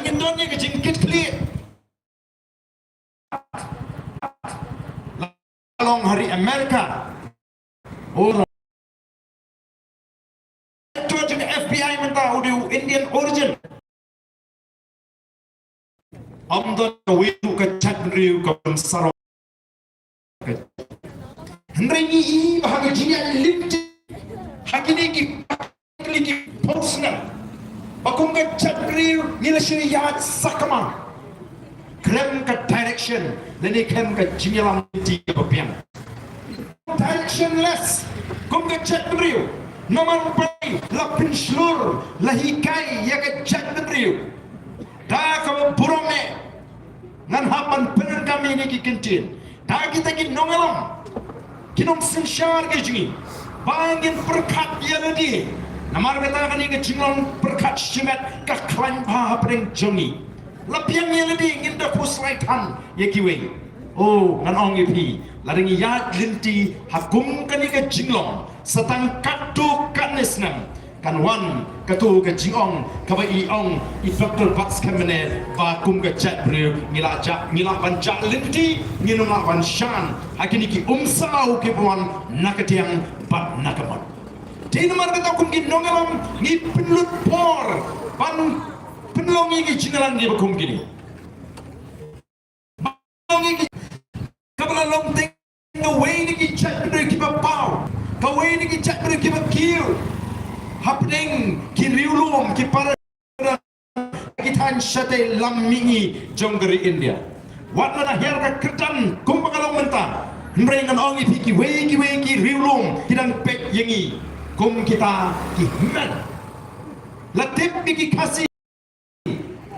Indonya ke jingkit klik long hari Amerika orang itu juga FBI mentah udah Indian origin amdan wetu ke chakriu ke saro hendrengi I bahagia jinya limit hakini ki personal bakum ke chakriu nilasiriyat sakama krem ke direction dan krem ke jinya di kepiang directionless kum ke chakriu nomor pai la penslur la hikai ya ke chakriu dah kamu burungnya ngan hapan pener kami ini ki kentin dah kita ki nongalam kinom sensyar ke jingi bangin perkat ya lagi namar beta kan ini jinglong perkat simet ka klan pa pring jongi lapiang ya lagi ngin da puslaitan ya kiwe oh ngan ong ipi laringi ya linti hakum kan ini jinglong setang katu kanisnam kan wan katu ke jingong kaba iong I Dr. Bats kamene ba kum ke chat bre ngila banjak linti nginunga ban shan akini ki umsau ke buan nakatiang bat nakamon dina mar kata kum ki nongalam ni penlut por ban penlongi ki jingalan ni bakum gini penlongi ki kabala long teng the way ni ki chat bre ki ba pau ka way ni ki chat bre ki ba kill happening ki riulum ki para kitan shate lammingi jonggeri India wat na her ka ketan kumpakalong menta mrengan ongi piki weki riulum kidang pek yengi kum kita ki man latip piki kasi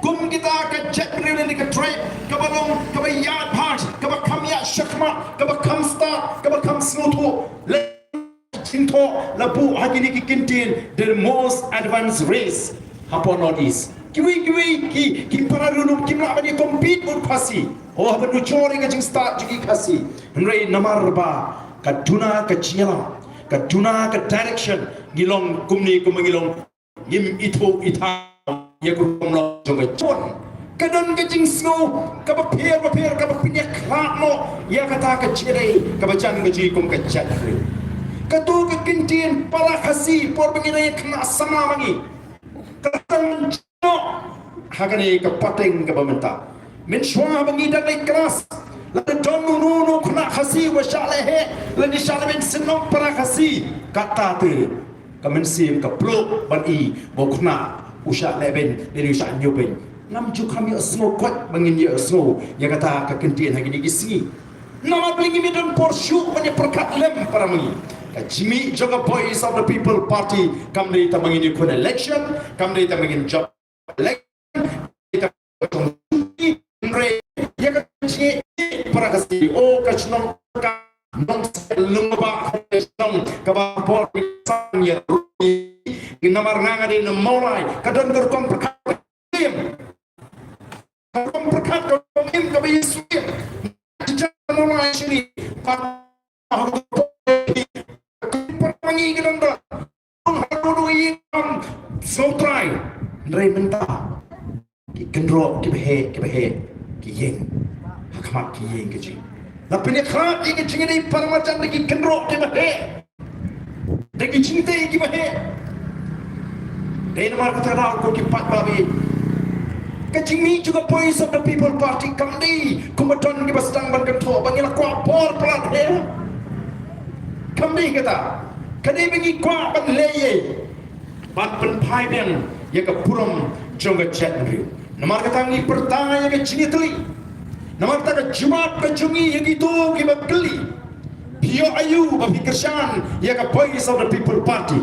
kum kita ka chat riulum ni ka tribe kabalong kabayat part kabakam ya shakma kabakam sta kabakam smuto Cinto labu hagini ki kintin the most advanced race upon Northeast. Kiwi ki para runum ki mla bani compete ur khasi. Oh habnu chori ka jing start jigi khasi. Nrei namar ba kaduna ka chiala kaduna ka direction gilong kumni kumangilong yim ito ita ya kumlo jonga chon. Kadon ka jing snow ka ba pair ka ba pinya khatno ya kata ka chire ka ba chan ka ji kum ka chat. Katu ke kintin pala khasi por bangina kena sama mangi katang no hagane ke pateng ke bamenta min shwa bangi dak lai keras la don no kena khasi wa shalehe la ni shalaben sinom para khasi kata tu kamen sim ke plok ban I bo kena usha leben dari usha nyoben ngam ju kami asno kot bangin ya asno ya kata ke kintin hagini isi nama blingi midon por shu banyak perkat lem para mangi Jimmy Joga Boys of the People Party come dari tamang ini kun election come dari tamang ini job election kita mre ya kaci para kasi o kacnong ka nong lumba kacnong kaba por sanya ginamar nganga di nomolai kadon gerkom perkatim gerkom perkatim kabi suya jangan mulai sini pangi ginanda harudu ingam sotrai ndrai menta ki kendro ki behe ki yeng hakmat ki yeng ki tapi ni khat ki chingini paramacan ki kendro ki behe deki chingte ki behe den mar kata ko ki pat babi kecingmi juga Voice of the People Party kamdi kumaton ki bastang ban kentho bangila kwa por plat he kamdi kata kadi bagi kwa ban leye ban penpai biang ya ke puram jonga chat nri namar kata ngi pertanya ya ke cini teli namar kata jumat ke jungi ya gitu ki bakli pio ayu ba fikirsan ya ke Voice of the People Party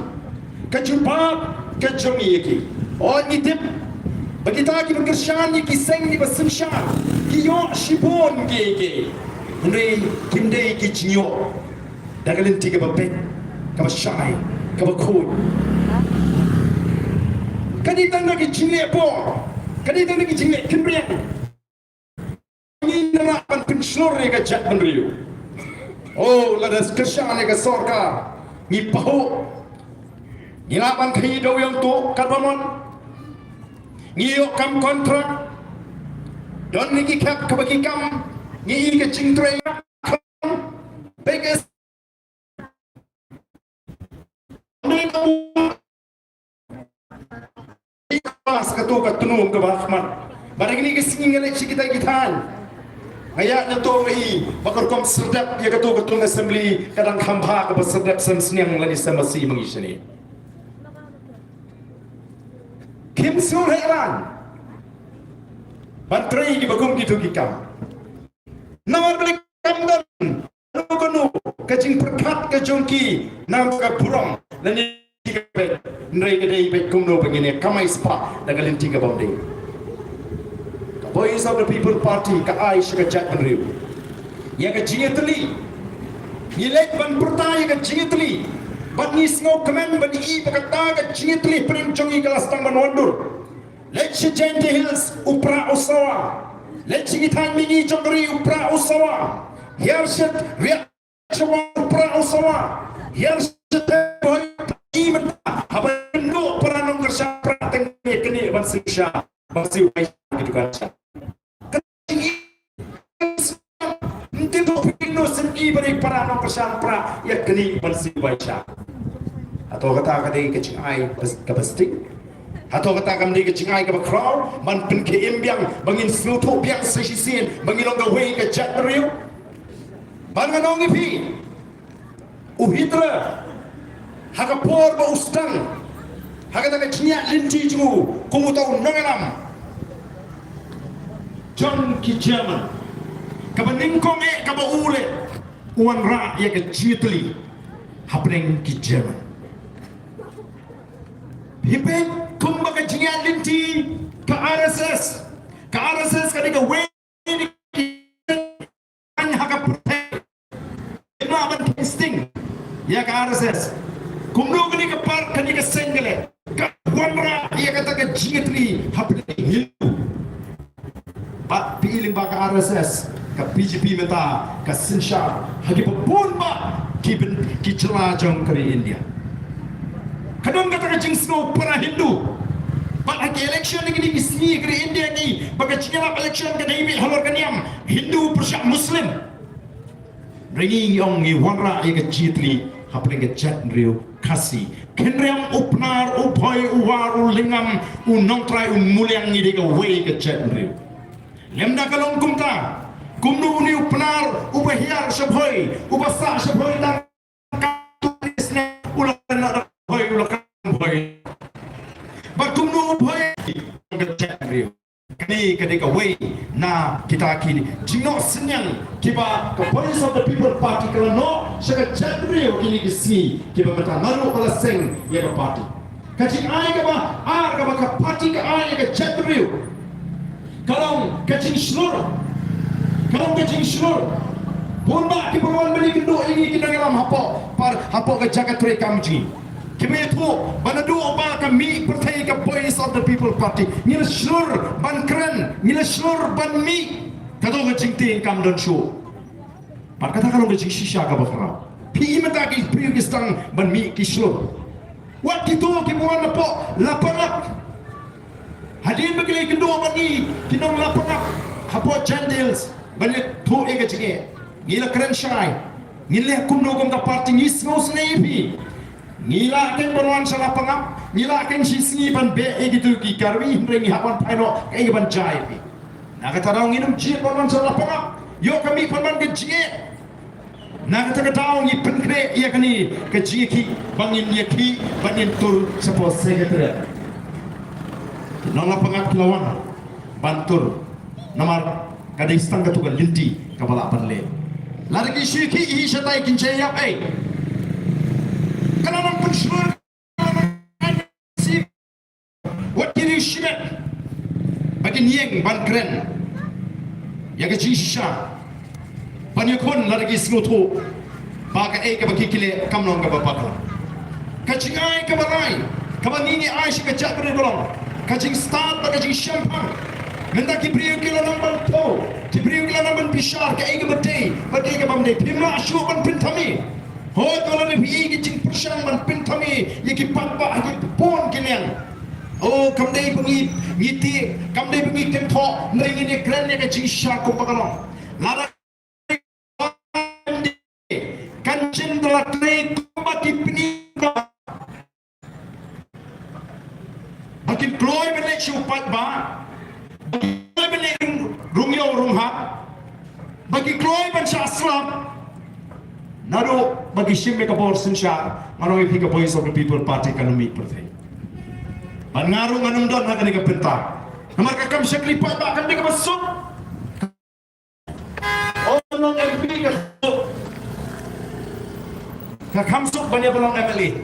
ke jumat ke jungi ya ki oh ni tip bagi ta ki fikirsan ki seng ni basimshan ki yo shibon ge nri kimde ki chinyo dagalin tiga babek kaba shy kaba cool kadi tanda ki jingle po kadi tanda ki jingle kimbrian ni nara pan penslor ne ka chat bandriu oh la das kershane ka sorka ni paho ni lapan kai do yang tu kat bamon ngiyok kam kontrak don niki kap kabagi kam ngi ke cingtre beges ikhlas katu katunung ke bahman barang ini kesingin elek kita ngayak na to ngai bakorkom serdap ya katu katung assembly kadang hamba ke serdap seniang lani samasi mengisini kim sur heran bantrai di bagum gitu kikam nawar balik kamdan kono kacing perkat ke jongki nam ka burong lani ke nrai ke dei bet kumno begini kamai spa dagalin tiga bomde Voice of the People Party ka Aish ka Jack Riu ya ka jingetli nilek ban pertaya ka jingetli ban ni sngo kemen ban i pakata ka jingetli prim chongi kelas tang ban wandur let's gente hills upra usawa let's gitan mini chongri upra usawa yarshat ria chwa upra usawa yarshat boy iman habendo peranong kerja prateng kini ban sisha masih gitu kan Tidak pino segi beri para nong kesan pra ya kini bersih baca atau kata kata kecing ai kapastik atau kata kami kecing ai kapakral man pen ke imbiang bangin slutu biang sesisin bangin long gawe ke jatrio bangan nong ipi uhitra hakapor ba ustang hakata kecingnya linci ju kumu tahu nongalam John Kijaman kabaningkong kabaule uan ra ya ke jitli happening Kijaman hipe kumba ka jingan linti ka RSS ka diga weni an haka protect ina ban testing ya ka RSS kumno ka diga par ka diga sengale ka uan ra ya ka ta ka jitli happening Pak piling ba ka RSS ka BJP meta ka Sinsha hagi pun ba ki jelajang kari India kadang kata ka jing snow para Hindu ba hagi election ni ismi kari India ni baga cingala election ka dai halor kaniam Hindu persyak Muslim ringi yong ni wanra ya ka jitli hapling ka chat riu kasi kenriam upnar upai uwaru lingam unongtrai umuliang ni de ka way ka chat riu lemda kalong kumta kumnu ni upnar ubahiar sabhoi ubasa sabhoi dan katulisne ulan hoi ulan hoi bakumnu ubhoi ngajari kini ketika way na kita kini jino senyang kiba ke Voice of the People Party kalau no saka jadri kini kisi kiba mata naru kala seng ya ke party kacing ai ke ba ar ke ba ke party ke ai ke jadri kalau kacing seluruh pun ba ki pun beli kedua ini kita dalam hapo ke jagat rekam ji kami itu banadu ba kami partai ke Voice of the People Party nila seluruh ban keren nila seluruh ban mi kado kacing ting kam don show par kata kalau kacing shisha ka bakra pi mata ki priu ki stang ban mi ki seluruh wat itu ki pun apa laparak Hadin bagi kedua bagi kinong lapangap hapo jandils banyak tu ega cike ngila keren syai ngila kumno gom ka party ngis ngos nepi ngila ken berwan salah pangap ngila ken sisngi ban be gitu ki karwi ringi hapan paino kai ban jai pi na kata raung inum jit berwan salah pangap yo kami paman ke jike na kata daung i penkre ia kani ke jiki bangin yaki bangin tur sepo sekretariat nona pengat lawan bantur nomor kadai stang katukan linti kabala panle lari ki syiki hi shatai kinchaya kananan pensyur si wat kiri shimet bagi nieng ban kren ya ke jisha banyakon lari ki snoto baka ka bagi kile kamnong ka babakla kachingai ka barai kabanini aish ka chakre bolong kacing start kacing champagne menda ki priu kilo namban to ki priu kilo namban pishar ka ege bate bate ka bamde pimla ashu ban pintami ho to la ni ki jing persang ban pintami ye ki papa ki pon kilian Oh, kamdai bengi ngiti, kamdai bengi tempo, neringi ni keren ni kecing syaku pakalong. Lara kancing telah teri kubati penikah. Makin kloy benek syupat ba, bagi kloy benek rungyo runghat, bagi kloy ben syaslam. Nado bagi shimmy kapor sensya, manoi pika voice of the people party economic perthe. Pangaruh nganum don nak ni kapenta. Namar kakam syakli pat ba kan dia masuk. Oh non MP ka kakam sok banyak belong MLA.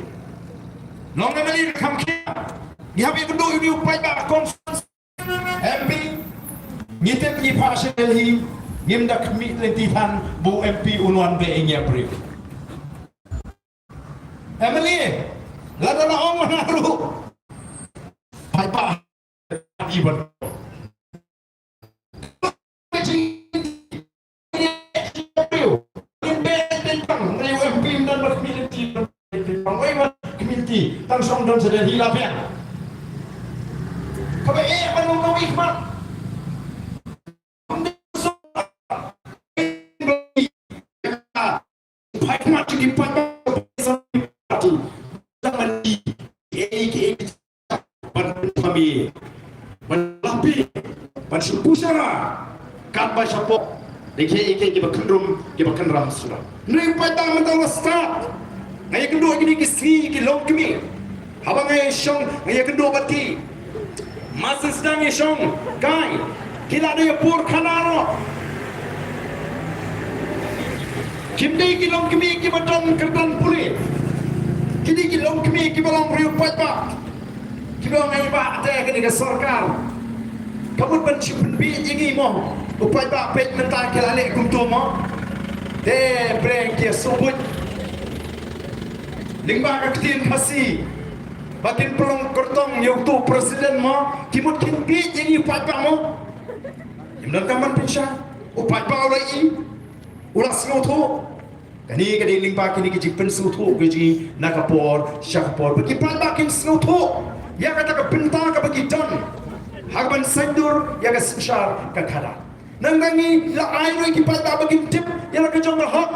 Long MLA kakam kia. Gihabi bendo ibu pat ba conference MP ngitep ni pasal hi ngim dak mi lentihan bu MP unuan be ingya pri. MLA lada na ong manaru. Pai pa iban tang song don sedang hilap ya. Kabe menunggu hikmat. Hikmat di pada zaman di kami melampi pensempusara kan baca pok deke kita kendrum ram sudah nai pada mentang start ngai kedua gini kisi kilong kami habang ngai syong ngai kedua bati masih sedang syong kai kila dia pur kanaro kimdei kilong kami kibaton kerdan pulih kini kilong kami kibalang riup pada kita ngai ba ada ke sarkar kamu pencipun bi jingi mo upai ba pet mental kelale kum to mo de breng ke subut lingba ka tin khasi batin pelong kortong yang tu presiden mo kimut kin bi jingi upai ba mo imdan kaman pinsha upai ba ulai ulas ngoto kani lingba kini ke jipen sutu ke ji nakapor syakapor bagi upai ba kin sutu ya kata ke pinta ke bagi don hagban sandur ya ke sensar ke kada nangangi la airo ki pada bagi tip ya ke jong hak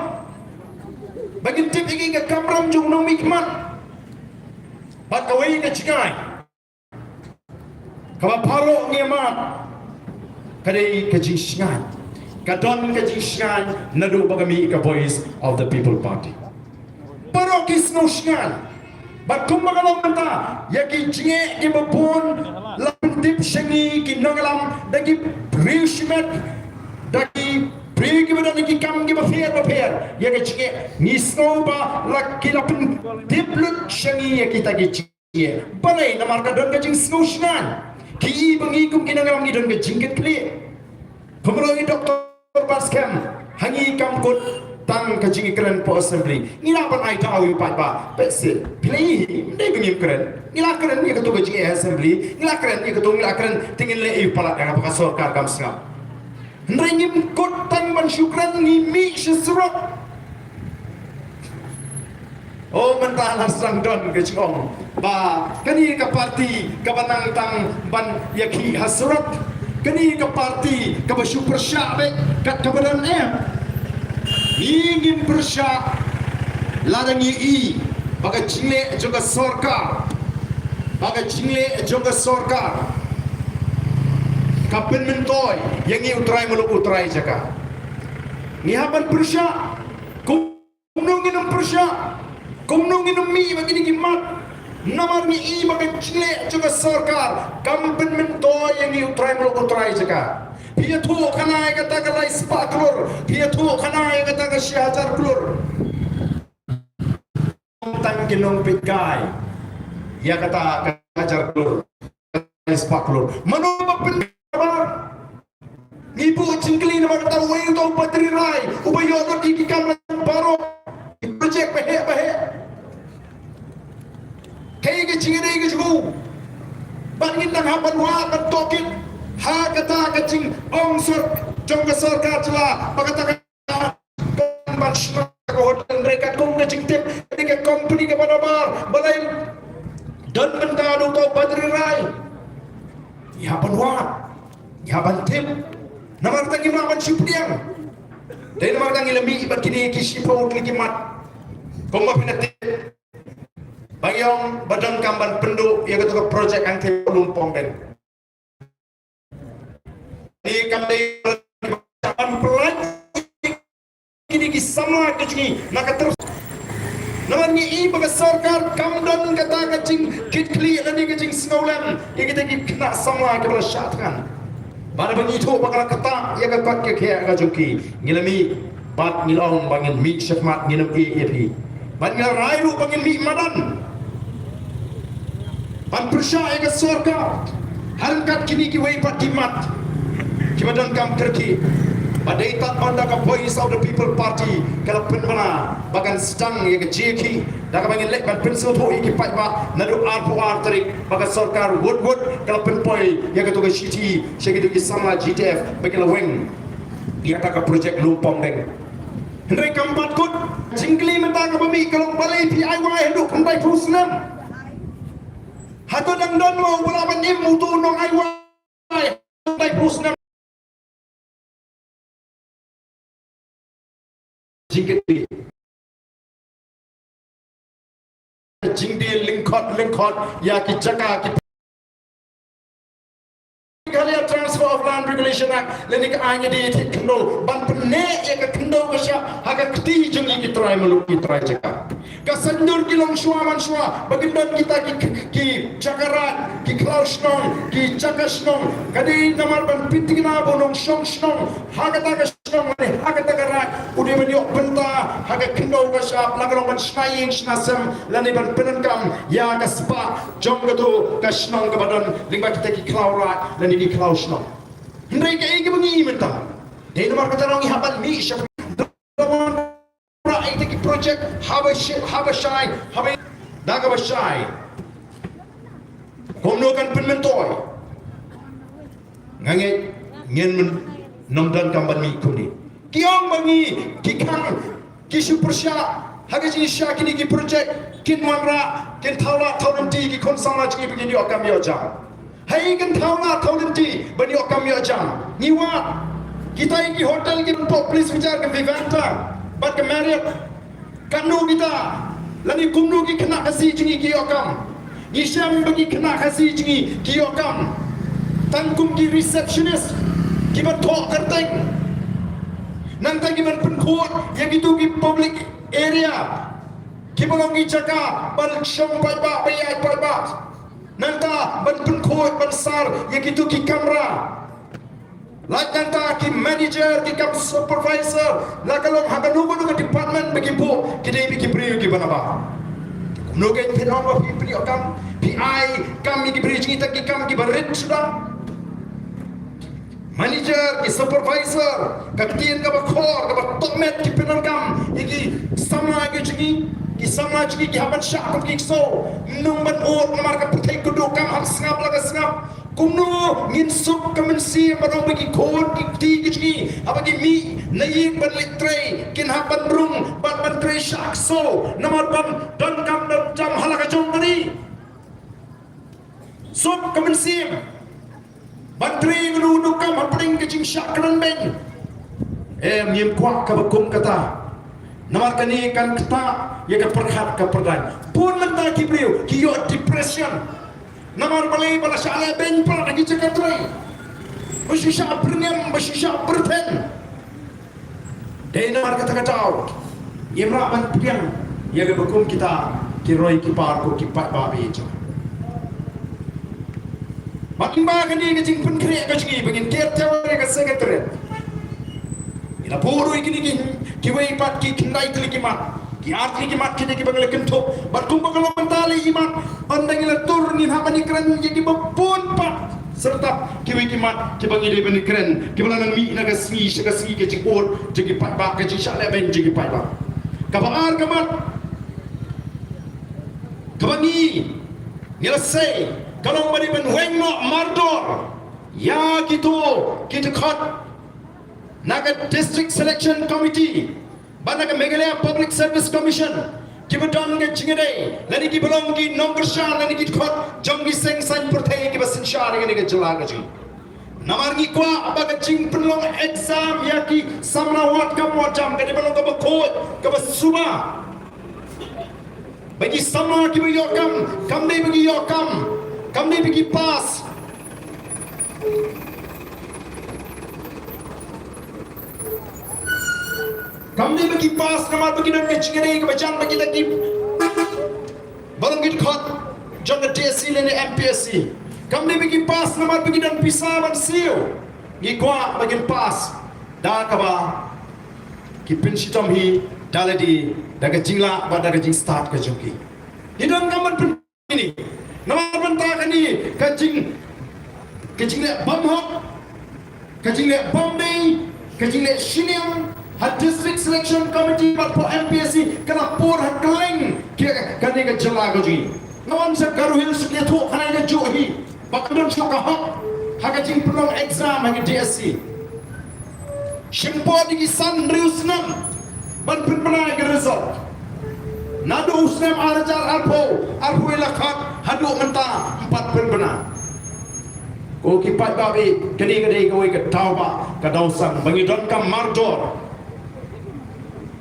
bagi tip ingin ke kamram jong no mikman bat kawai ke cikai kaba paro ngema kadai ke jinsingan kadon ke jinsingan nadu bagami ke voice of the people party paro kisno singan bakum magalam mata yaki jinge ki babon laptip shangi ki nangalam dagi brishmet dagi brigi badani ki kam ki bafer yaki jinge nisno ba lakki lapin diplut shangi yaki tagi jinge balai namar ka don ka jing snusnan ki bangi kum ki nangalam ni don ka jingket kli pemroi doktor baskem hangi kam kot tang kajing keren po assembly ngila pan ai tahu yu pat ba pese pilih ndai bengim keren ngila keren ni ketua kajing assembly ngila keren tingin le yu pala dengan pakai sarkar kam singap ndai ngim kot tang ban syukran ngimi sesurat oh mentah lasang don kajing ong ba kani ke parti ke banang tang ban yaki hasurat kani ke parti ke bersyukur syabek kat kebadan ingin bersyak ladangi i bagai cingle juga sarkar kapen mentoy yang i utrai meluk utrai jaka ni haban bersyak kumnungin bersyak kumnungin mi bagi ni kimat namar ni i bagai cingle juga sarkar kapen mentoy yang i utrai meluk utrai jaka Pia tu kanai kata ke lai spaklur, pia tu kanai kata ke syajar klur. Tang kinong pikai, ya kata syajar klur, spaklur. Mano bapin kabar, ibu cingkli nama kata wei tu patri rai, ubayo tu kiki kamera baru, projek behe. Kaya ke cingkli ke cukup, bangin nang hapan wa katokin. Ha kata kacing ongsor jong sarkar celah pakata ban hotel mereka kong kacing tip ketika company ke bar balai dan mentadu tau badri rai ya banwat ya bantip namar tangi makan sipiang dan namar tangi lembi ibat kini kisipau klikimat koma pinati bayong badang kamban penduk ya ketua projek angke lumpong den di kamdai pelan kini kisama kecing nak terus namanya i bagi sarkar kamdan kata kecing kitli lani kecing snowland ya kita kena sama kepada syatkan pada bagi itu bakal kata ya kepat ke kaya kajuki ngilami bat ngilong bangin mi syafmat ngilam EAP bat ngil railu bangin mi madan ban persya ya ke sarkar harkat kini ki wei pat kimat kimadan kam terki badai tak anda ka voice of the people party kalau penmana bagan stang ya ke jeki dah ka bangin lek ban pensil tho iki pat ba nadu ar tarik bagan sarkar wood kalau penpoi ya ke tugas city segitu ki sama GTF bagi laweng dia tak ka projek lumpong deng hendai kampat kut jingli menta ka bami kalau balai PIY hendak kendai pusnam hato dang don mau balaban im mutu nong IY kendai pusnam jingdi lingkot ya ki jaka ki Galia Transfer of Land Regulation Act lenik anya di kendo ban pene ya ka kendo ka sya haga kti jung ki try melu ki try jaka ka sandur ki long shwaman shwa bagindon kita ki jakarat ki klausnong ki jakasnong kadi namar ban pitina bonong shong snong haga ta ka snong ne haga ta ka rat udi meniok benta haga kendo ka sya lagrong ban snaying snasem lani ban penenkam ya ka spa jong gatu ka snong ka badan lingba kita ki klaurat lani di klausnong hendai ka igi bengi menta dei namar ka tarong ihaban mi syaf ki project habashai daga bashai komno kan penmentoy ngange ngen nomdan kamban mi kuni kiong bangi kikang ki supersha haga ji sha kini ki project kin manra kin thawla thawlanti ki konsama ji begini okam yo jam hai kan thawla thawlanti bani okam yo jam niwa kita ki hotel ki police vichar ke vivanta bat ke Marriott kanu kita lani kumnu ki kena kasi jingi ki okam ni syam bagi kena kasi jingi ki okam tangkum ki receptionist ki bat thok kerteng nanta ki ban penkhot ya gitu ki public area ki balong ki jaka bal shong pai ba bayai pai ba nanta ban penkhot ban sar ya gitu ki kamera like nanta ki manager ki kam supervisor la kalong haga nugo department bagi po ki dei ki bri ki banaba no gen penon wa pri okam PI kami ki bri jingi tak ki kam ki barit sudah manager ki supervisor kapten ka bakhor ka tokmet ki penon kam iki sama ki jingi ki sama jingi ki haban syak ki so nung ban ot namar ka putai kudu kam hak sngap laga sngap kumno ngin sup kamensi barong bagi kon ki ti abagi mi nayi ban litre kin ha ban rung ban tre shak so namar ban dan kam jam halaka jong ni sup kamensi ban tre ngunu kam hapring ke jing shak kan beng ngim kwa ka bakum kata namar kani kan kata ya ka perkhat ka perdan pun menta ki beliau ki yo depression namar balai bala shala ben para lagi cakatrai bersisha berniam bersisha berpen dai namar kata-kata yemra ban piang ya ga bakum kita kiroi ki par ko ki pat ba be jo makin ba kan ni jing pun kre ka jing begin ker teori ka secretary ila puru ikini ki wei pat ki kindai ki mat ki arti ki mat kini ki bagal kento batum bagal mentali imat andang ila turnin ha bani keren jadi bepun pat serta ki wei ki mat ki bangi de bani keren ki balanang mi naga si ke jipot jadi pat ba ke ji sale ben jadi pat ba ka baar ka mat ka bangi ngila sei kalong bani ben weng no mardor ya gitu kita khat naga district selection committee Banaga Meghalaya Public Service Commission Kita don ke cingere, lagi kita belum ki nomor syar, lagi kita kot jom ki seng san pertai kita sensyar dengan kita jelas aja. Namar ni kuah apa kecing pelong exam ya ki samrawat kamu jam kita belum kamu kot kamu suba. Bagi sama kita yokam, kamu ni bagi yokam, kamu ni bagi pas. Kami bagi pas kamar bagi dan kecingere kebacan bagi lagi barang kita kot jangan TSC dan MPSC. Kami bagi pas kamar bagi dan pisah dan siu ngikwa bagi pas dah kaba kipin sitam hi daladi daga jingla pada daga jing start ke joki hidang kamar pun ini nama bentah kani kecing le bamhok kecing le Bombay kecing le Shiniam had district selection committee but for MPSC kena por hat keleng kani ke jela goji nawan sa garuhil sukya tho kana ke johi bakdon shoka hak hagajing pelong exam hagi DSC shimpo digi san riusnam ban pinpana ke result nadu usnam arajar alpo ilakhat hadu menta 4 pinpana ko kipat babi kani kadai kawai ke tauba ka dausan bangi don kam mardor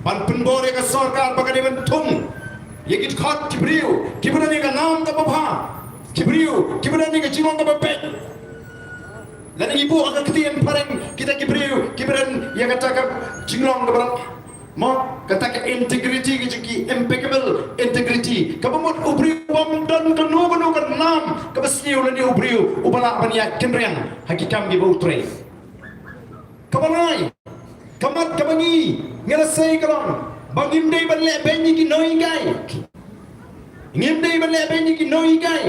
ban penbore ka sarkar bagani bentung yekit khat kibriu kibrani ka naam ka bapha kibriu kibrani ka jiwan ka bape lan ibu akan ketien pareng kita kibran ya kata ka jinglong ka barang mo kata ka integrity ki impeccable integrity ka bamot ubriu bam dan ka no ka naam ka basniu lan ubriu ubala bania kenriang hakikam gi bautre kabalai kamat kabangi ngelasai kalong bangimdei ban le benyi ki noi gai ngimdei ban le benyi ki noi gai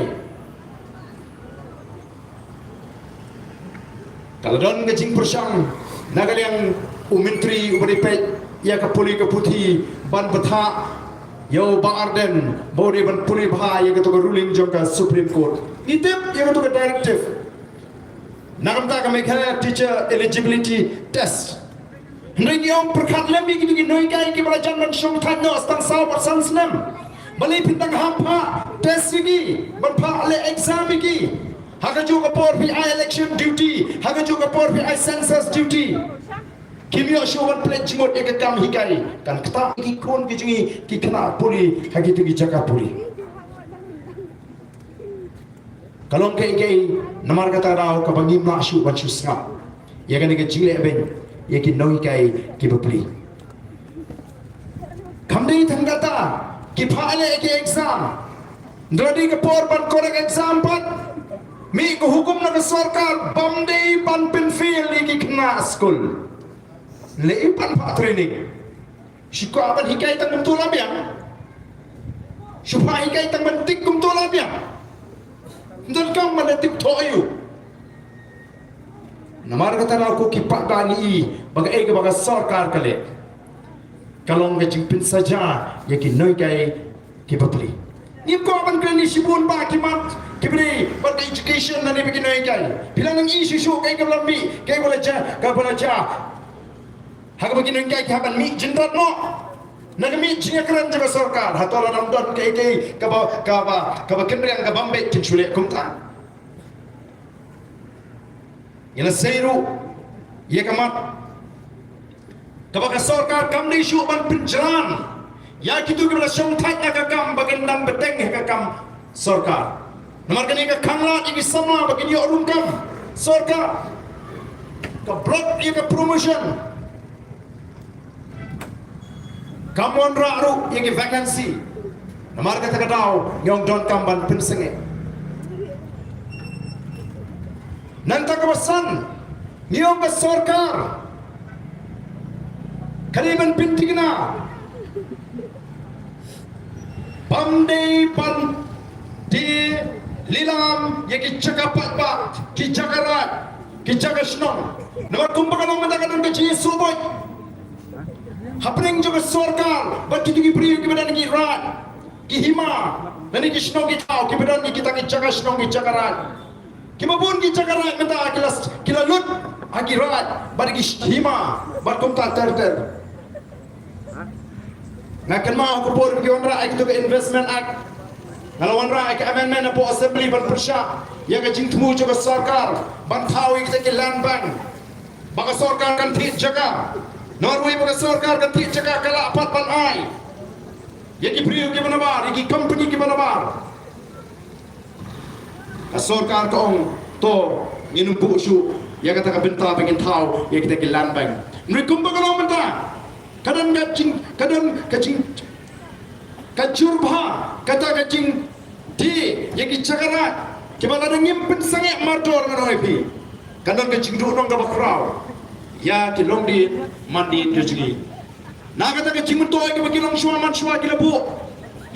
kalau don ngejing persang nagal yang umentri uberipet ya ka puli ka puthi ban batha yo bang arden bodi ban puli bha ya ka to ruling jong ka supreme court nitip ya ka to directive nagamta ka mekha teacher eligibility test Nagi om perkat lembi gitu noi kai ki belajar dan syong tanya astang sawat sansnam bali pintang hampa tes gi berpa le exam gi haga juga por pi election duty haga juga por pi census duty kimio showan pledge mod ek kam hikai kan kata ki kon ki jingi ki kena puri hagi tu gi jaga puri kalong kai namar kata rao ka bangi mashu bachu sngap ya kan ke jingle ben yakin noi kai ki bapli kamdei thanggata ki phale ki exam ndodi ke por ban korek exam pat mi ko hukum na sarkar bamdei ban pin feel ki kena school le pan pa training shiko aban hikai tang tum tola biang shupa hikai tang ban tik kum tola biang ndon kam man tik thoyu namar kata aku kipak dani bagai bagai sarkar kale kalong ke jimpin saja yakin noi kai kibapli ni ko ban krani sibun ba kimat kibri but education nani bikin noi kai bilang isu isu kai kalambi kai bola ja haga bikin noi kai kaban mi jindrat no nagami jinga kran jaga sarkar hatola namdon kai kaba kendriang ka bambe kinchule kumta ila seiru ye kamat kabaka sarkar kamni shu ban pinjaran ya kitu kibla shong thai ka kam bagen dam beteng ka kam sarkar namar kani ka khangla igi sama bagen yo rum kam sarkar ka block ye ka promotion kamon raru ye ki vacancy namar ka takadaw yong don kam ban pinsenge Nanta kawasan niyong ka sarkar kaliban pintigna pamdei pan di lilam yaki cakapat ba ki cakarat ki cakasnong nomor kumbakan ng matakan ng kachi suboy happening juga sarkar bat ki priyo ki badan ki rat ki hima nani ki snong ki tao ki badan ki kita ki cakasnong ki cakarat kimabun ki cakarat mata kila lut agirat bagi hima bat kum ta ter ngakan mau ko por ki onra ai to investment act kalau onra ai amendment po assembly ban persya ya ka jing tmu jo sarkar ban thawi ki ke land bank baka sarkar kan thi jaga norway baka sarkar kan thi jaga kala apat ban ai ya ki priu ki banabar ki company ki banabar ka sarkar ka ong to inum bu syu ya kata ka benta bangin thaw ya kita ke land bank mrikum bagalo menta kadang kacing kacurba kata kacing di yang dicakarat kibala ada nyimpen sangat martor ngaroi pi kadang kacing duk nong gabakrau ya kilong di mandi tujugi na kata kacing mentoi ke bagi long suaman suwa kilabu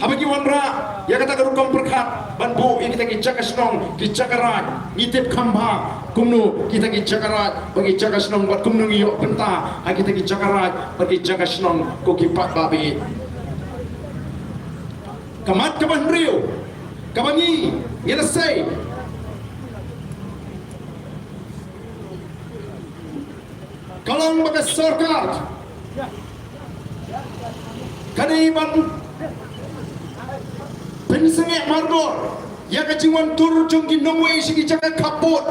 habagi wanra ya kata garukam perkat ban bu yang kita kicakas nong kicakarat ngitip kamba kumnu kita kicakarat bagi cakas nong buat kumnu ngiyok benta kita kicakarat bagi cakas nong ko kipat babi kamat kaban rio kabangi ngila say kalong bagas sarkar kaniban pensengek mardor ya kaciwan tur jong ginongwe sigi jaga kapot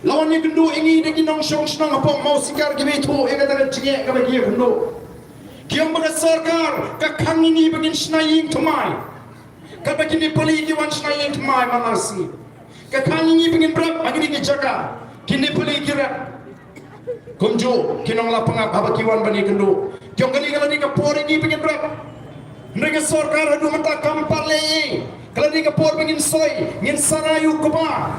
lawan ni gendu ingi de ginong song snong apa mau sikar gibi tu ya kata cingek ka bagi gendu kiam baga sarkar ka khang ini bagin snaying thumai ka bagi ni poli ki wan snaying thumai manasi ka khang ini bagin brap bagi ni jaga kini poli kira konjo kinong lapanga bagi wan bani gendu kiam kali kala ni ka pori ni bagin brap mereka sarkar adu mata kampale kalau ni kapor pengin soy ngin sarayu kuba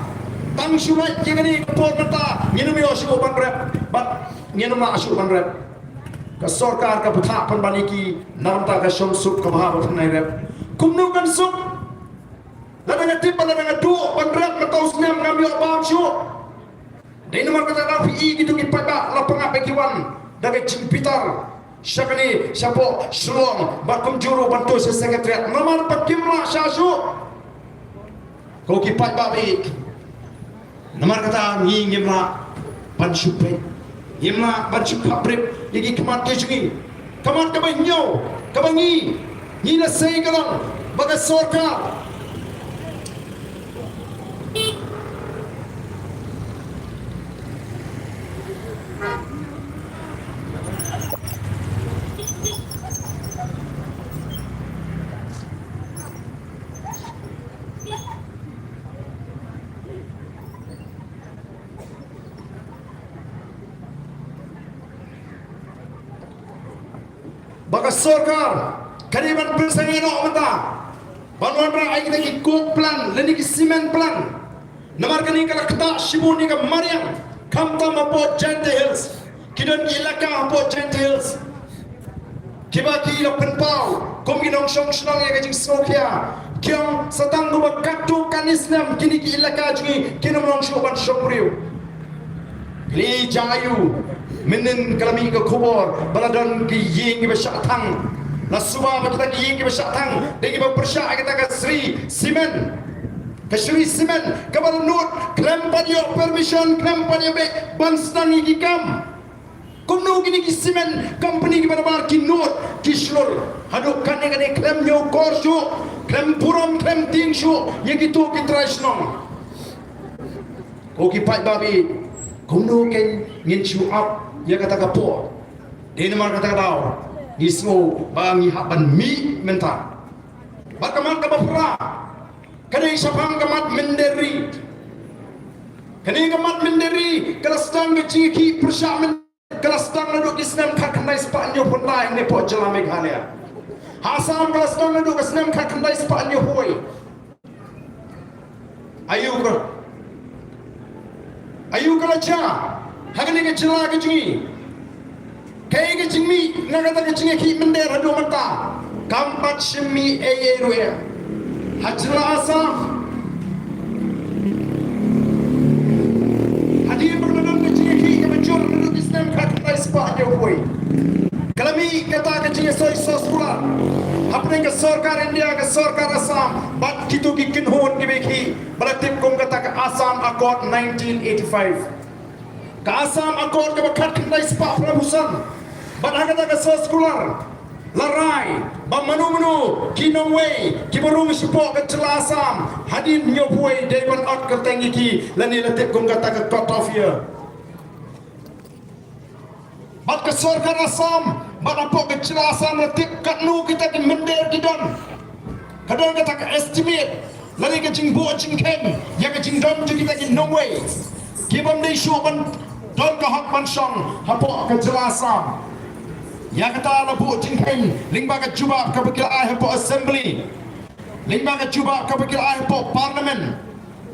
tang surat jengani kapor mata ngin mi asu ban rep bat ngin ma asu ban rep ka sarkar ka putha pan baniki namta ka som sup ka bha ban nai rep kumnu kan sup la dengan tip pada dengan du ban rep ka taus nyam ngambil bam su dai nomor kata da fi gitu ki pada la panga bekiwan daga cimpitar syakani syapo slong bakum juru bantu sekretariat nomor pakimla syasu ko kipat babik nomor kata ngi ngimla ban supe ngimla ban supabrip lagi kemat kejungi kemat kabanyo kabangi ni na sei kalang baga sarkar baka sarkar kaniban bersangino mata banwan ai kita ki kok plan leni ki cement plan namar kani kala kata shibuni ka mariam kamta mapo Jante Hills kidan ki ilaka mapo Jante Hills kibaki la penpau kom ginong song snong ya kajing sokia kyong satang nuba katu kanisnam kini ki ilaka jungi kinong nong shoban shopuriu li jayu minin kalami ke kubur baladon ki ying ki besyatang la suba kita ki ying ki besyatang degi bersyak kita ke Sri Simen ke Sri Simen ke balanut klempanyo permission klempanyo be banstan ki kam kumnu gini ki Simen company ki barabar ki not ki slur haduk kan ne klem yo korsu klem puram klem tingshu ye gitu ki trasnong ko ki pai babi kumnu ken ngin chu up ya kata kapo di nomor kata kau nismo bangi haban mi menta bakaman ka bafra kani sapang kamat menderi kani kamat menderi kelastan geci persyamen kelastan naduk islam kakandai spanyo pondai ne po jela Meghalaya hasam kelastan naduk islam kakandai spanyo hoi ayu kalacha hagani ke jela ke jingi kai ke jingmi nagata ke jingi ki mender hadu mata kampat shimi eyeruya hajra asa hadi bernadan ke jingi ki ke major hadu islam kat ispa je hoi kalami kata ke jingi soy sosula apne ke sarkar India ke sarkar Assam bat kitu ki kinhon ki bekhi balatim kom kata ke Assam Accord 1985 Kasam akor ke bakat kendai sepak pelabusan. Badan kata ke sekolah. larai bamanu-manu kinongwei kibarung sipok kecelasam hadin nyopui dewan ot kertengi ki lani letip kong kata ke kotofia bat kesorkan asam bat apok kecelasan letip katnu kita ki mender kidon kadon kata ke estimate lani ke jing bo jing ken ya ke jing don kita ki nongwei kibam dei shuban don ka hak ban song apok kecelasan ya kata la bu jing ken lingba ka juba ka bekil ai apok assembly lingba ka juba ka bekil ai apok parliament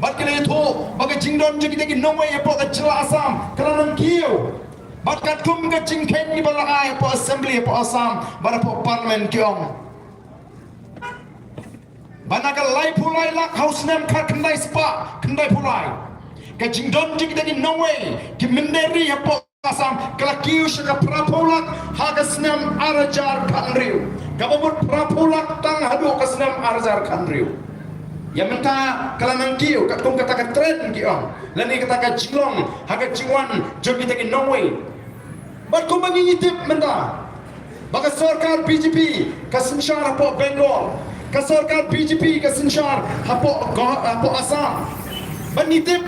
bat kele itu baga jing don kita ki nongwei apok kecelasan kana kiu bat kat kum ka jing ken ni bala ai apok assembly apok asam bar apok parliament kiong banaga lai pulai lak haus nem kar kendai spa kendai pulai ka jingdon kita di nongwei ki menderi hapo asam kala kiu shaka prapolak haga snem arajar kanriu kababut prapolak tang hadu ka snem arajar kanriu ya menta kala nang kiu ka kum kata ka tren ki ong lani kata ka jingong haga jingwan jo kita di nongwei bat kum mangitip menta baga sarkar BJP ka sinshar hapo Bengal ka sarkar BJP ka sinshar hapo asam banitip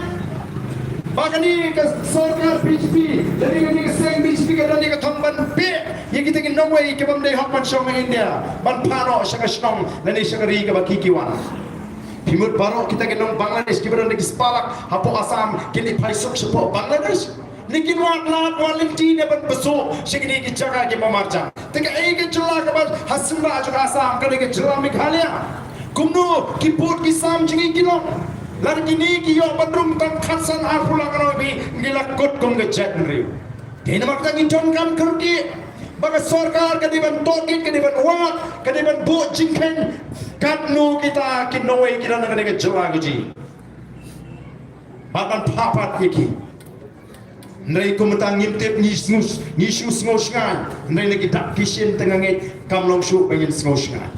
bagani ka sarkar BJP dari ni ka seng BJP ka dari ka thongban pe ye kita ki nongwei ke bamdei hakman shong India ban phano shaka shnong lani shakari ka bakikiwan Timur Barat kita ki nong Bangladesh ki baran ki spalak hapo asam kini paisuk sepo Bangladesh लेकिन वो अल्लाह क्वालिटी ने बन बसो शिकनी की जगह के ममारजा तक एक चला के बाद हसन राज का साम करे के चला मेघालय कुमनो की पोर्ट की साम जिंगी किलो लड़की नी की यो बदरुम तक खसन आफुला करो भी गिला कोट कोंग के चेक रियो देन मकता की टोन काम करो की बगा सरकार के दिबन टोकिट के दिबन वाट के दिबन बो जिंगन काटनो kita की नोए किला नगने के चला गुजी बाबन पापा की Nai ko matang ngimtip ni shus ngos ngai nai lagi tak kishin tengah ngai kam long shu pengin ngos ngai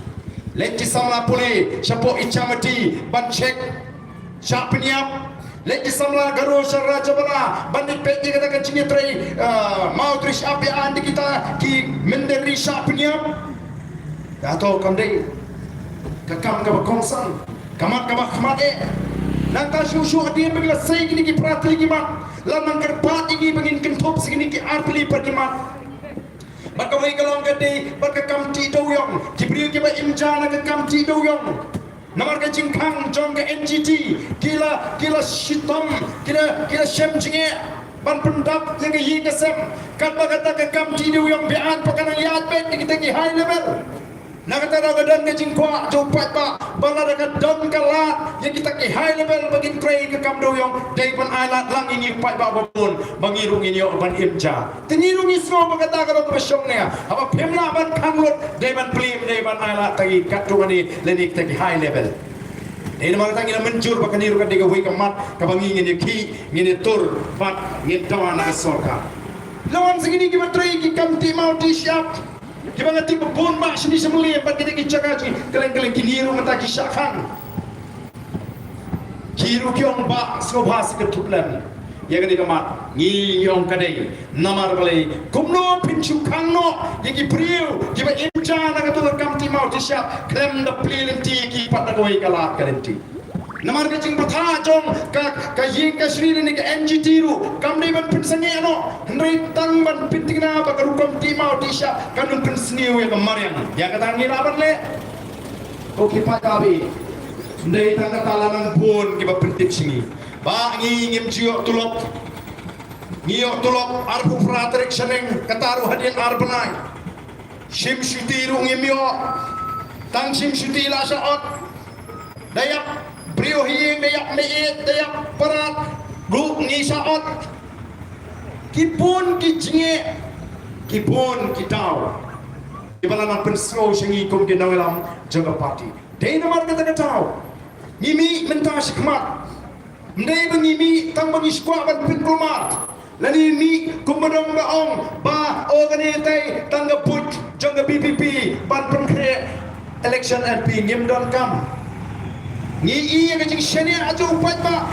leti samla pule chapo ichamati ban check chapniap leti samla garo sharra jabala bandit peti kata kecingnya trai mau trish api andi kita ki menderi chapniap atau kamdei kakam ka kongsan kamat nang ta shu adia begla sei gini ki pratli ki mat lamang kerpat ini begin kentop segini ki artli perkimat maka wei kalong gede baka kamti doyong kibriu ki ba imjana ka kamti doyong namar ka jingkang jong ka NGT kila shitom kila shem jinge ban pendap yang yi ka sem kat baka ka kamti doyong bean pakanang yat bet kita ki high level nakata raga dan ke jingkwa jopat ba bala daga don kalat yang kita ke high level bagin tray ke kam doyong dai pan alat lang ini pai ba babon bangirung ini ban imja tinirung ismo bagata ka ba syong ne apa pemla ban kanglot dai ban plim dai ban alat tagi katru ni lenik tagi high level dai nama tangi na menjur ba kaniru ka diga wi kamat ka bangi ni ki ni tur pat ni tawana sorka lawan segini ki tray ki kam ti mau ti syap kita ngerti pun mak sini semula empat kita jaga sini keleng-keleng kiniru mata kisahkan kiru kiong bak sobhas ketuplan ya kan dikamat ngi yong kadai namar balai kumno pinchu kangno yaki priu kiba imjana katu kamti mau tisya klem da plilenti ki patagoi kalat kalenti namar ke jing patha jong ka ying ka shri ni ka NGT ru kamdei ban pinsane ano ndai tang ban pitina ba ka rukom ti mau tisha kanun pinsni we ka marian ya ka tangi raban le ko ki patabi ndai tang ka talanan pun ki ba pintik sini ba ngi ngim jiok tulok arbu fratrik seneng kataru hadin arbanai sim shutiru ngimyo tang sim shutila saot dayak brio hiyeng dayak meet dayak parat grup ni saot kipun kijinge kipun kitau ibalanan pensau sengi kum kinawelam jaga parti dai namar kata tau ngimi mentas khmat ndai bangimi tang bangi skwa ban pin kulmat lani mi kumadong baong ba organitai tangga put jaga BPP ban prengkhe election LP ngim don kam ngi iya ka jing shania aju pat ba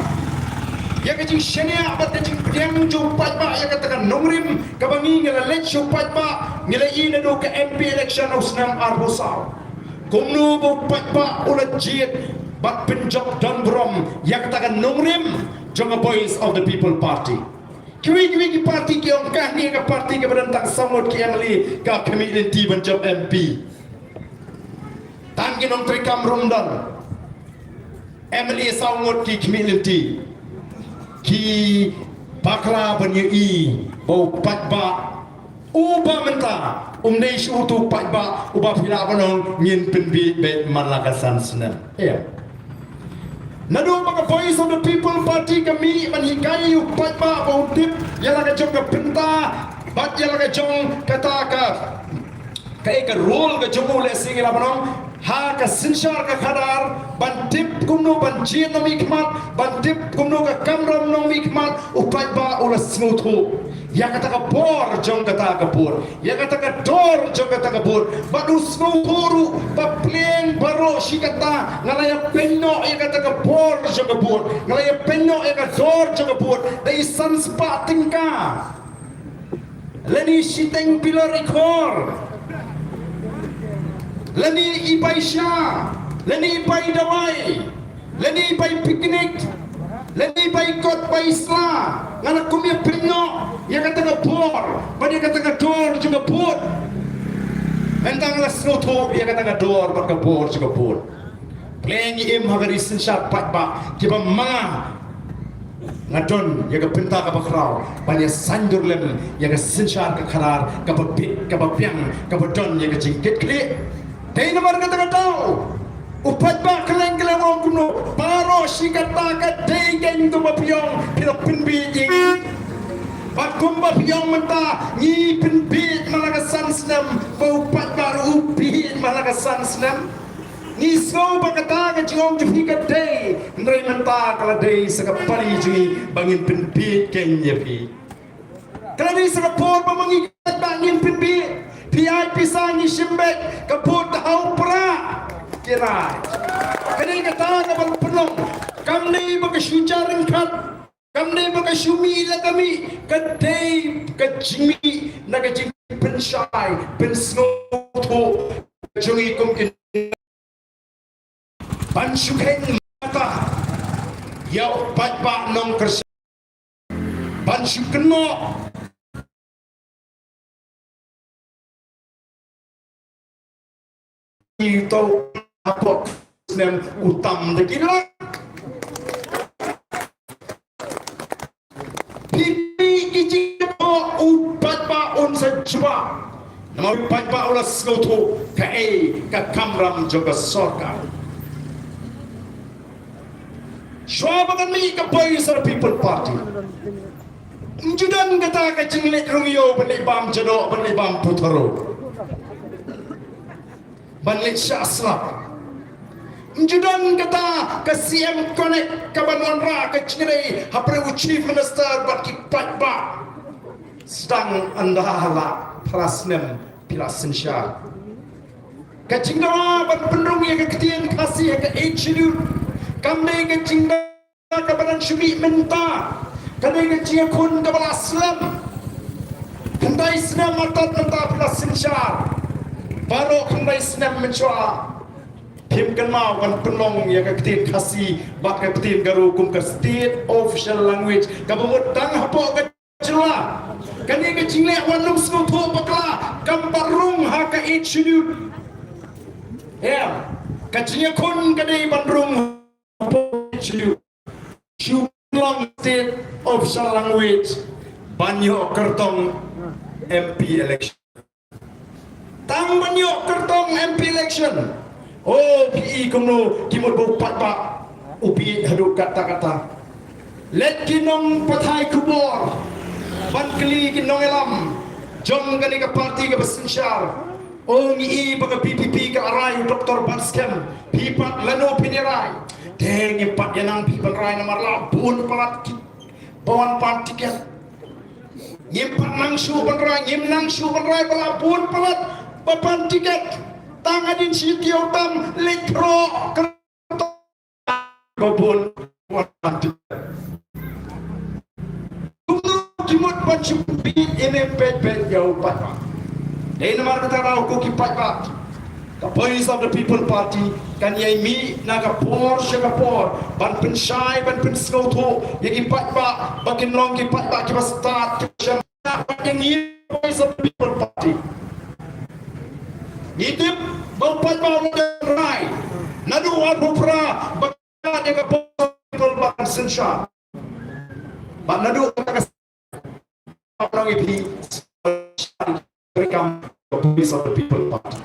ya ka jing shania ba ka jing priang ju pat ba ya ka takan kan nungrim kabangi ngala lechu patba ngala ina do ka MP election usnam arbosau kumnu bo patba ula jit bat penjok dan brom yak takan nungrim jonga boys of the people party kiwi parti ki on kahni ka parti ka berentang samut ki angli ka community benjok MP tangki nong trikam romdan Emily Saungot ki community ki bakla banyai bau patba uba menta umnei shutu patba uba pila banong ngin penbi be malakasan senam nadu baka voice of the people party kami manhikai patba bau tip yala ka jong ka penta bat yala ka jong kata ka ka role ka jong ule singila banong ha ka sinshar ka khadar ban tip kumno ban jien no mikmat ban tip kumno ka kamram no mikmat upat ba ula smuthu ya kata ka bor jong kata ka bor ya kata ka dor jong kata ka bor ba du smuthu ba pleng baro shikata ngalaya penno ya kata ka bor jong ka bor ngalaya penno ya ka dor jong ka bor dai sans pa tingka leni shiteng pilar ikor lani ipai sya, lani ipai dawai, lani ipai piknik, lani ipai kot pai isla, ngana kumia penyo, ya kata ka bor, pada kata ka dor juga bor, entang la snoto, ya kata ka dor, pada bor juga bor. Plengi im hagari sinsat patba, kiba ma ngadon ya ka penta ka bakrau, pada sandur lem, ya ka sinsat ka karar, ka babit, ka bapiang, ka badon ya ka jingkit klik. Dai nomor kata upat ba keleng orang kuno baro sikata ka dai geng tu bapiong pila pinbi jing pat kumba piong menta ni pinbi malakasan senam bau upat baru upi malakasan senam ni so ba kata ka jong tu ka dai ndrai menta kala dai sakapari ji bangin pinbi geng nyepi kala dai sakapor ba mangi bangin pinbi PI pisang ni simbek kaput hau pra kira kini kata kapal penong kami bagi sujaring kat kami bagi sumi kami kadai kajimi naga jing pensai pensnoto jungi kumkin bansukeng mata yau patpa nong kersa bansukeno itu apa senam utam dekila pipi ijipo upat pa on sejba nama upat pa ulas skoto ka ka kamram juga sorka swabagan mi ka boys of people party judan kata ka jinglet rumio benibam jado benibam putaro Banlit Syasla Judan kata ke CM Connect ke Banuan Ra ke Cingrai Hapre Chief Minister buat kipat ba sedang anda hala prasnem pilasin syar ke Cingrai buat pendung yang ke ketian kasih ke HDU kami ke Cingrai ke Badan Syumi Menta kami ke Cingrai Kun ke Balaslam kendai senam matat menta pilasin syar baru kembali senam mencua tim kenal kan penong yang ketin kasih bak ketin garu kum ke state official language kabut tang hapo ke cela kani ke cingle wanung skupo bakla kamparung ha ka HDU ya kacingnya kun kadai bandrung HDU Shulong state official language banyo kertong MP election tang banyo kertong MP election oh PI kumno kimur bo patba upi hadu kata-kata let kinong pathai kubor ban kli kinong elam jom kani ka parti ka basinsyar oh ngi baga PPP ka aray Dr. Banskem pipat lano piniray deng impat yanang pipat ray na marla bun palat bawan pan tiket nyimpat nang su panray nyim nang su panray pala bun palat papan tiket tangadin siti otam litro kebun papan tiket mut pancupi ini pet jauh patwa. Dari nama kata rau ko kipatwa. The Voice of the People Party kan yai mi naga por shagapor ban penshai ban penskoto yagi patwa bakin long kipatwa kibastat kibashamna yang ni Voice of the People Party. Itip bau patwa rai nadu arupra bakat yaga people ban sensha. Ban nadu kata orang ipi become the Voice of the People Party.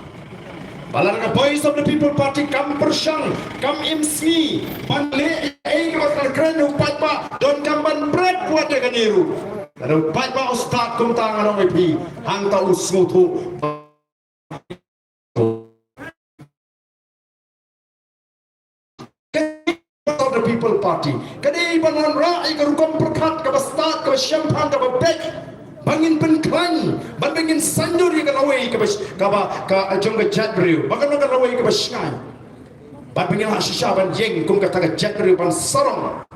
Balang the Voice of the People Party kam persang, kam imsi, banle bakal keren upat pa, don kam ban bread buat dia kaniru. Dan upat pa ustad kum tangan orang ipi, hang ta usmutu. Of the People Party, kadi banan rai kerukom perkat ke bestad ke syampan ke bebek. Bangin penklan, bangin sandur yang kalawai ke jong ke jadriu, bangin kalawai ke besngai. Bangin hasisha ban jeng kum kata ke jadriu ban sarong.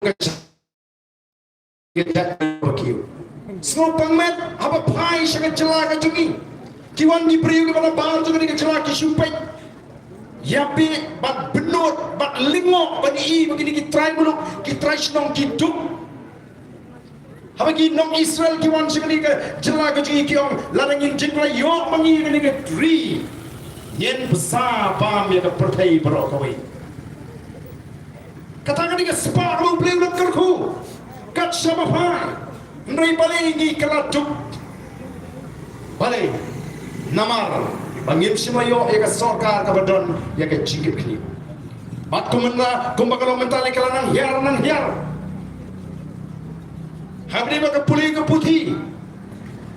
Ke jadriu kiu. Semua pangmet apa pai sangat celaka jungi. Kiwan diberiu ke mana bang jungi ke celaka supay. Yapi bat benut, bat lingok, bat i begini kita try buluk, kita try senong hidup. Habagi nong Israel kiwan sekali ke jela ke jungi kiong larangin jengla yok mangi ke ni ke dri nyen besar pam ya ke pertai berokawai katakan ni ke sepak lu beli ulat kerku kat sama pai nrai balik ni kelatuk balik namar bangim semua yok ya ke sorkar ke badon ya ke jingkip kini bat kumena kumbakalo mentali kelanang hiar nang hiar Habri baka puli ke putih,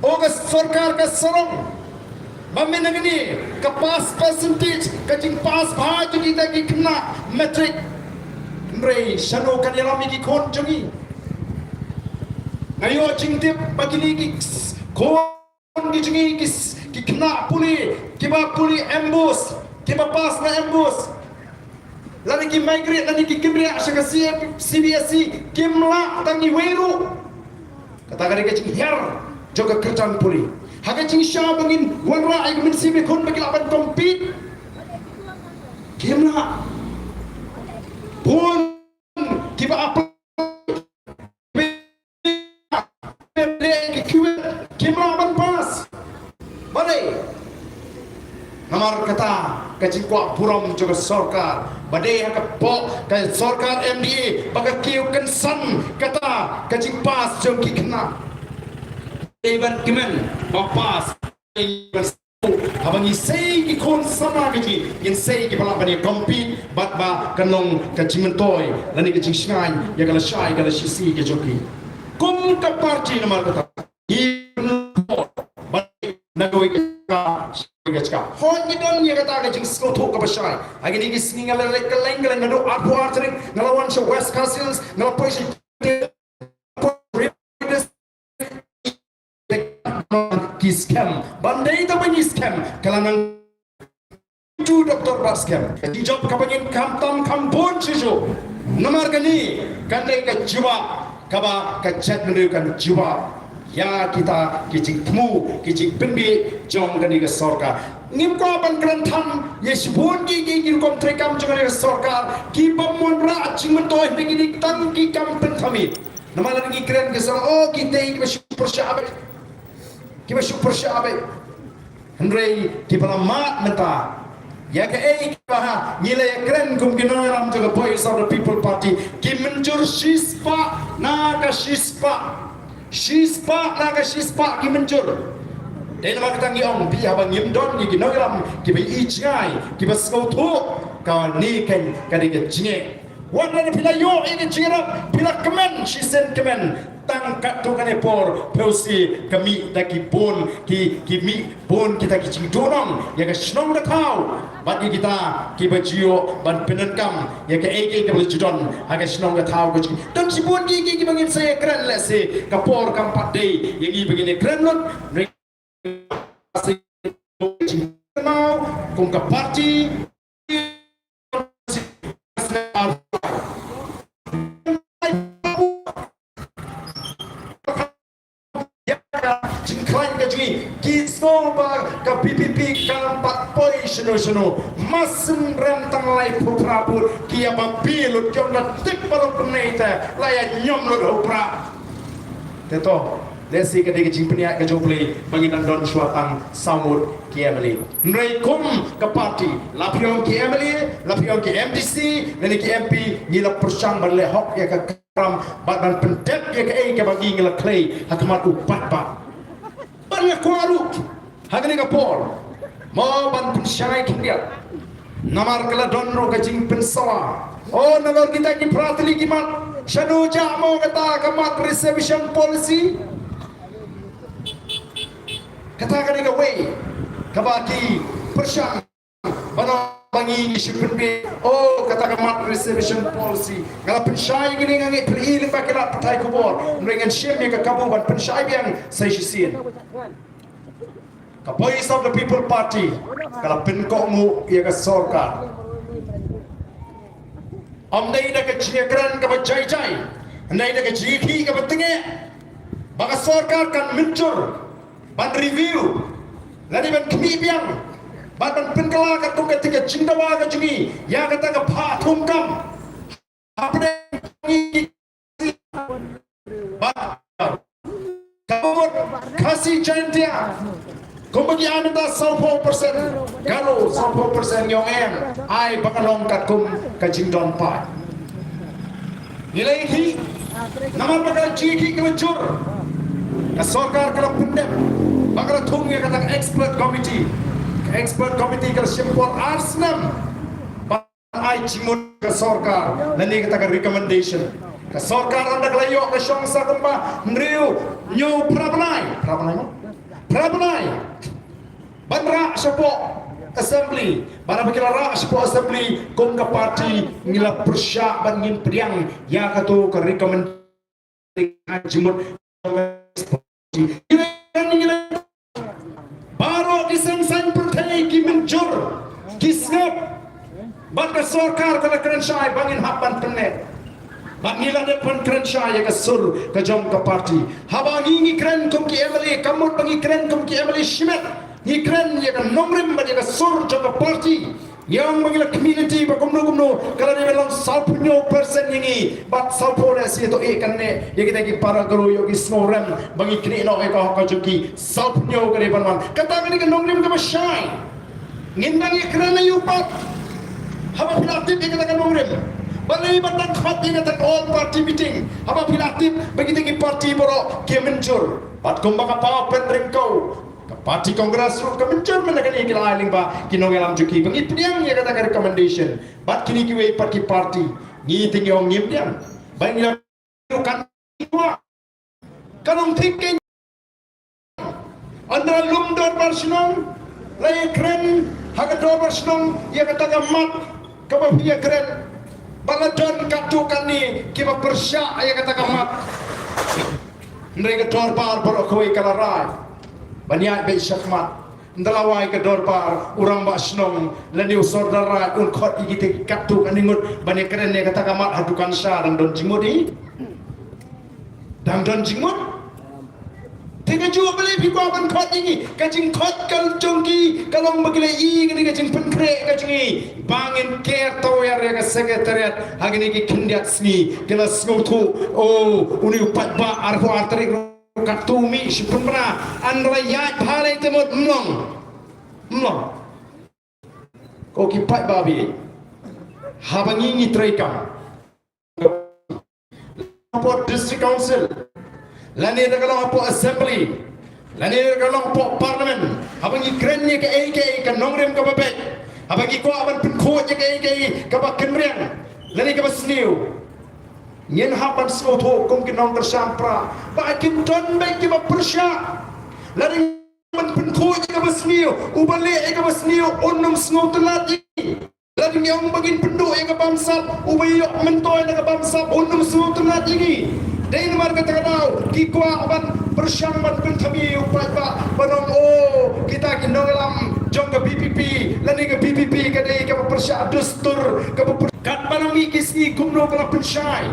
oga sarkar ke sarong, mamin nagini ke pas percentage, ke jing pas baju kita ki kena metrik, nrei shano kan yalami ki kon jongi, ngayo jing tip bagini ki kon ki jongi ki kena puli, kiba puli embus, kiba pas na embus. Lari ki migrate, lari ki kimria, syaka CBSC, kimla tangi weru. Katakan dia cing hiar juga kerjaan puli. Haga cing syah bangin wanra ay kumin sibi kun bagi laban kompit. Kimla pun kiba apa kimla aban pas. Balik namar kata kecing kuat buram juga sorkar. Badai hak pok ke sorkar MDA baka kiu kensan kata kecing pas jongki kena. Evan kimen bapas abangi sei ki kon sama keci in sei ki pala bani kompit bat ba kanong kecing mentoy lani kecing shngai ya kala shai kala shisi ke joki kum ka parti namar kata nagawin ka ka hon ni don ni kata ka jing sko to ka basai agi ni gisning ala le kaleng kaleng ngado apu artring ngalawan sa West Castles ngalapoy si ki scam bandai ta bani scam kalanang tu doktor bas scam di job ka bani kam kampon siso nomor gani kandai ka jiwa kaba ka chat menunjukkan jiwa ya kita kicik temu kicik penbi jom kani ke sorkar ngim ko ban krantam yesbon gi kom trekam jong ke sorkar ki pamon ra cingmen toy begini tang ki kam pentami nama lagi keren ke sang oh kita ki super syabe hendrei ki palamat menta ya ke bah nilai keren kum ginoram to the Voice of the People Party ki menjur sispa na ka sispa naga shispa ki menjur. Dai nama kita ngiong pi haba ngim don ni ginogram ki bai icngai ki basko tu ka ni ken kadi ke jinge. Wana ni pila yo ini jingrap pila kemen shisen kemen tangkat tu kane por peusi kami daki pun ki mi pun kita ki cing dorong ya ka shnong da kau bagi kita ki bajio ban penenkam ya ka AK ke judon aga shnong da kau ko dan si pun ki bangin saya keren le se ka por kam padai yang i begini keren lot mau kung ka party ka jingklain ka jungi kisno ba ka PPP ka patpoi seno masum rem tanglai puprapur kia babilut jom na tik balong peneta laya nyom lo opra teto lesi ka dege jimpenia ka joble banginan don suatang samud kiameli nrei kum ka parti lapion kiameli lapion ki MDC nani ki MP ngila persang balle hok ya ka kram badan pendek ya ka ka bagi ngila clay hakamat upat ba banyak kuaruk hagani ka pol mo ban pensyai kindia namar kala donro ka jimpen sawa oh nagar kita ki pratli ki mat shanu jamo kata kamat reservation policy katakan ini way kabaki persyang bana bangi shipin oh katakan mat reservation policy kalau pensyai gini ngangi pilih pakai lat patai kubor dengan syem yang kabuban pensyai yang saya sisian Voice of the People Party kalau penkokmu ia ke sorka amdai dah ke ciakran ke bajai-jai andai dah ke jiki ke betengek baka sorka kan mencur ban review lani ban kemibiang ban penkela ka tu ketika cindawa ka jungi ya kata ka phathum kam apne ban kabut kasih jantia kemudian minta 10% kalau 10% yang ai bakalong kat kum kajing don pai nilai ini nama bakal jiki ke mencur ka sarkar kala pundem bakal thungnya kata expert committee kala simpor arsnam ai cimut ka sarkar nani kata recommendation ka sarkar anda kalayo ka syangsa kemba nriu nyu prabanai banra sepo assembly bara bakila ra sepo assembly kum ka parti ngila persya ban ngin priang ya kato ka recommend ajimut baro disengsan pertai ki mencur kisngap ban ka sarkar kana keren syai bangin hapan penet Bangila depan keren saya ke sur ke jom ke parti. Habangi ni keren kum ki emeli kamut bangi keren kum ki emeli shimet. Ni keren ya kan nomrim bagi ke sur jom ke parti. Yang bangila community ba kumno kalau dia bilang 10% ini bat 10 si itu kan ne ya kita ki para guru yo ki snorem bangi kini no e ka juki 10 ke depan man. Kata ni kan nomrim ke masyai. Ngindang ya keren yu pat. Haba pilati kita kan nomrim. Balai batang khat ini tak all party meeting. Apa pilatif bagi tinggi parti borok ke mencur. Pat kumbang apa pendrim kau. Parti kongres ru ke mencur mana kini kila ailing ba kinong alam juki. Bagi piang ya kata recommendation. Pat kini kiwe parti parti. Ni tinggi ong ngim diam. Bagi kan dua. Kanong thinking. Anda lumdor barsinong. Lay keren. Haga dor barsinong. Ya kata mat. Kababia keren. Baladon katukan ni kiba persya ayat kata kamat mereka dorbar berokoi kalarai banyak baik syakmat ndalawai ke dorbar urang basnong lani usor darai unkot igite katukan ningut banyak keren ni kata kamat hadukan syar dan don jimut ni dan don jimut tiga jua beli pikwa ban kot ini kacing kot kal jongki kalong bagile i gini kacing penkre kacing bangin care tau ya rega sekretariat hagini ki kindiat sni kala snotu oh uni upat ba arho arteri katumi sipra andra ya phale temot mlong ko ki pat babi habangi ni traika pot district council lani da kalau apa assembly lani da kalau apa parliament abangi krennya ke AK ke nongrem ke babet abangi ko aban pinko je ke AK ke ba kenriang lani ke basniu nyen hapan soto kom ke nong tersampra ba kin ton baik ke ba persya lani ban pinko je ke basniu ubale ke basniu onum snotelat lani yang bagin penduk ke bangsa ubayo mentoy ke bangsa onum snotelat ini Dai nomor kata kau, kikwa aban persyang ban pentami upat ba banom oh kita kinong alam jong ke BPP lani ke BPP ke dai ke persya dustur ke kat banami kisni kumno kala pensyai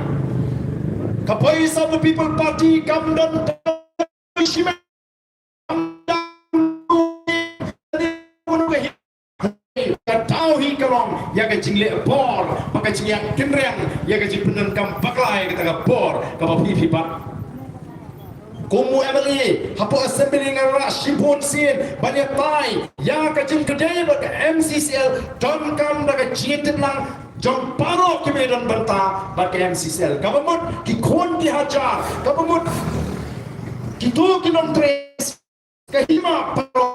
ke Voice of the People Party kam dan ya ke jing le bor maka jing yang kenreng ya ke jing penen kam baklai kata ka bor ka pi pat kumu emily hapo assembly ngara shibun sin banyak tai ya ke jing kedai ba MCCL don kam da ka jitin lang jom paro ke medan banta ba ke MCCL government ki khon ki hajar government ki tu ki non tres kahima paro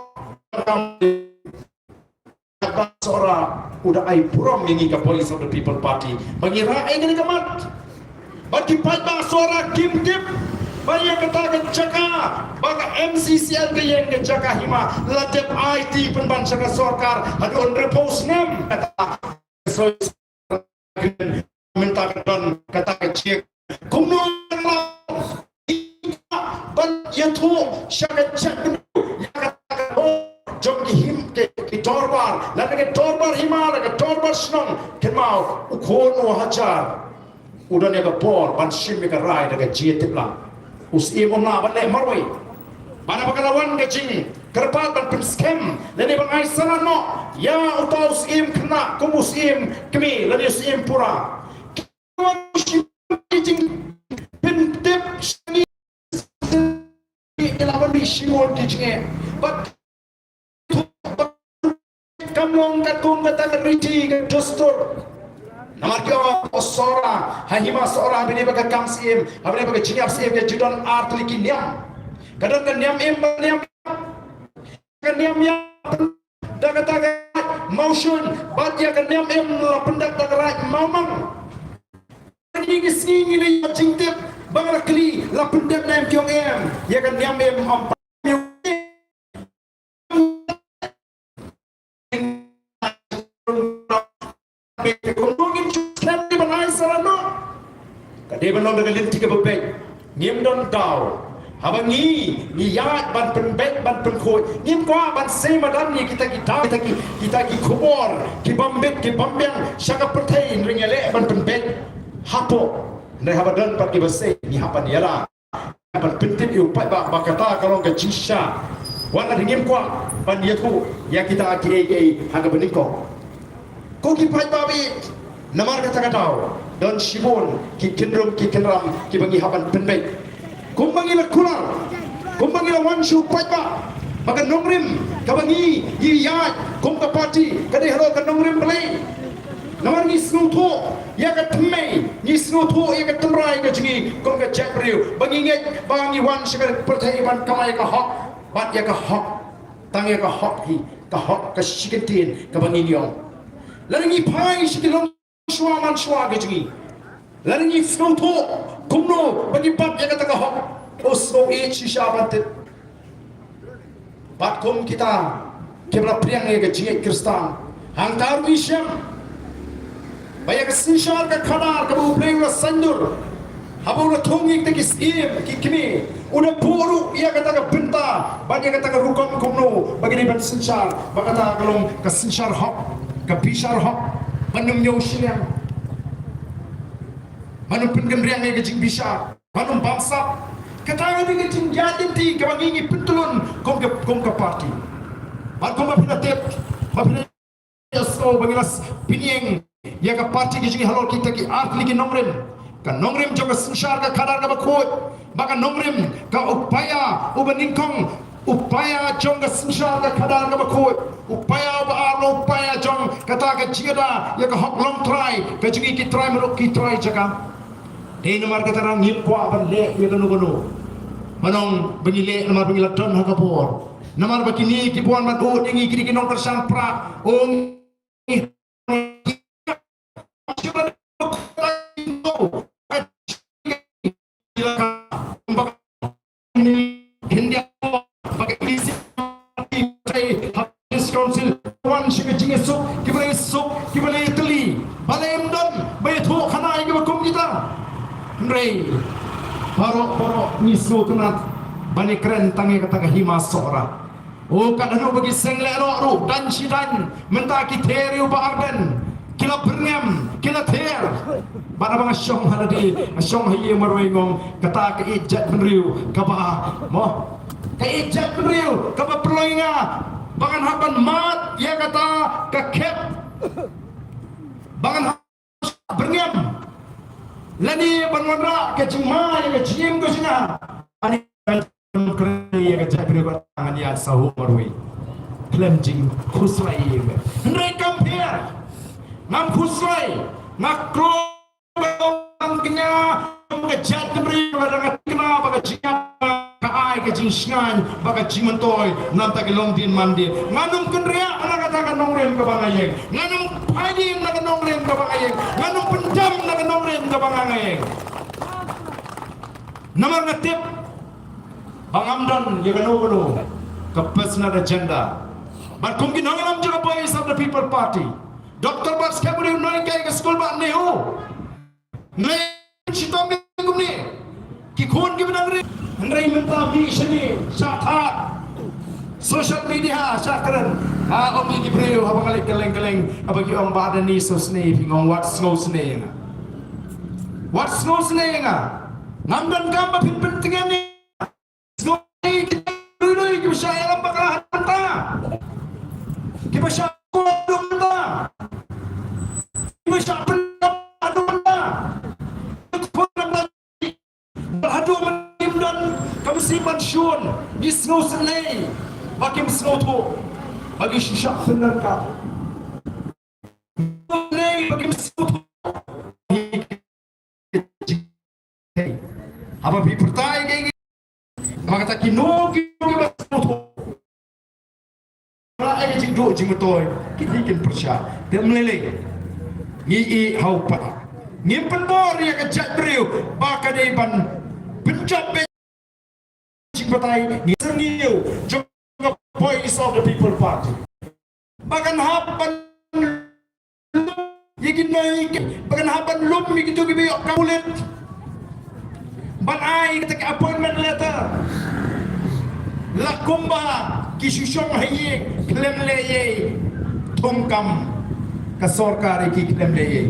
seorang udah ai purom ngi ka Voice of the People Party mengira ai ngani kamat bagi pada suara kim banyak kata ke Jaka baka MCCL ke yang ke Jaka hima latep IT penban saka sorkar hadon repose nem kata so minta don kata ke cek kumno ban yatu saka cek jom ki him ki torbar la ke torbar himala ke torbar snom kemau ukhono hajar udah ne ka bor ban sim ka rai daga jietip lang us im na ban le marwai bana bakalawan ke jing kerpat ban pin scam le ne bangai sana no ya utau sim kena kumus im kemi le ne sim pura jing pin tip sini ilawan di simol jing but kamong katung kata keriti ke dostur namar kyo osora hahima sora bini baga kamsim abne baga jinyap sim ke judon art liki niam kadang kan niam kan niam da kata motion bat ya kan niam pendak da right mamang ni ngi ni jingtip bangala kli la pendak niam kyong ya kan niam am dia benar dengan lintik berbeg ngim don tau habangi ni yat ban penbeg ban penkoi ngim kwa ban semadan ni kita ki kubor ki bambek ki bambang syaka pertain ringele ban penbeg hapo ne habadan pat ki base ni hapan yala ban pentip yu pat ba kata kalau ke cisha wana ngim kwa ban yatu ya kita ki haga beniko ko ki pat babi namar kata tau dan shibun ki kenram ki bagi haban penbek kumbangi la kular kumbangi la wanshu paiba maka nongrim ka bagi yiyat kum ka party ka de halo ka nongrim play namar ni snuto ya ka tmei ni snuto ya ka tmrai ka jingi kum ka chapriu bagi nget bangi wan shikar perthai ban kamai ka hok bat ya ka hok tang ya ka hok hi ka hok ka shikentin ka bagi niong laringi pai shikilong suaman suaga jingi laringi froto kumno bagi pat ya kata kahok osno shisha bantet pat kum kita kebra priang ya jingi kristan hang taru isyam bayak sinshar ka khadar ka bu pleng sandur habu na thongi te kisim ki kimi una puru ya kata ka benta bagi kata ka rukam kumno bagi ni ban sinshar bakata kalong ka sinshar hok ka bishar hok manum nyau siang manum pengen riang ke jing bisa manum bangsa kata ni ke jing jadin ti ke bagi pentulun kom ke parti man kom apina tep apina so bangilas pinyeng ya ke parti ke jing halol kita ki art liki nongren kan nongren joga sinshar ka kadar ka bakot maka nongren ka upaya ubaningkong upaya jong ka sinshar ka kadar ka bakot upaya baalo upaya jong kata ka jigada ya ka hok long try ka jingi ki try merok ki try jaga de nomor kata rang ngip kwa ban le ya kanu manong bengile nomor bengila don ha kapor nomor bakini ki buan ban o dingi ki nong kersang pra om Council wan shiga jinge sok kibale teli balem don beto khana ing bakum kita rei paro ni so tunat bani kren tangi kata hima sora o kadano bagi sengle ro dan sidan menta ki teriu ba arden kila berniam kila ter bana bang syong haladi syong haye marwengong kata ke ijat benriu kaba mo ke ijat benriu kaba perloinga bahkan haban mat ya kata kekep bangan berngam lani banwanra ke cima yang ke cim ke sina ani kerja ke jabri ko tangan ya sahu marwi cleansing khusrai ndai compare ngam khusrai ngakro kenya ke jabri barang kena baga cina ai ke jingsngan baga jimentoy nam ta ke longdin mandi nganum kenria ana kata nongrem ke bangayeng nganum pagi na nongrem ke bangayeng nganum pendam na nongrem ke bangayeng namar ngatip bangamdan ya kanu ke personal agenda but kum ki nongram juga voice of the people party Dr. Bas kaburi noi kai ke school ba neho ne chitom kum ni ki khon ki benang Andai minta sini syakat social media syakaran omi Gibril apa kali keleng-keleng apa ki ong badan ni so sne pingong what snow sne ngamdan gamba pin pentingan ni snow ni dulu ki saya lam bakal hanta ki basya ko hanta ki basya adu hanta adu dan kami simpan syun di snow senai bagi snow tu bagi syak benar kau senai bagi snow tu apa pi pertai gini maka tak kino snow tu kalau ada jingdo jingmetoy kita ikan persya dia meleleh ngi hau pa ngimpen bor ya kejat beriu baka deiban pencap Cipatai ni sengiu juga voice of the people party bahkan hapan yakin naik bahkan hapan lum begitu gibi kamulit ban ai ketika appointment letter lakumba kisusyong haye klem leye tongkam ka sorkar ki klem leye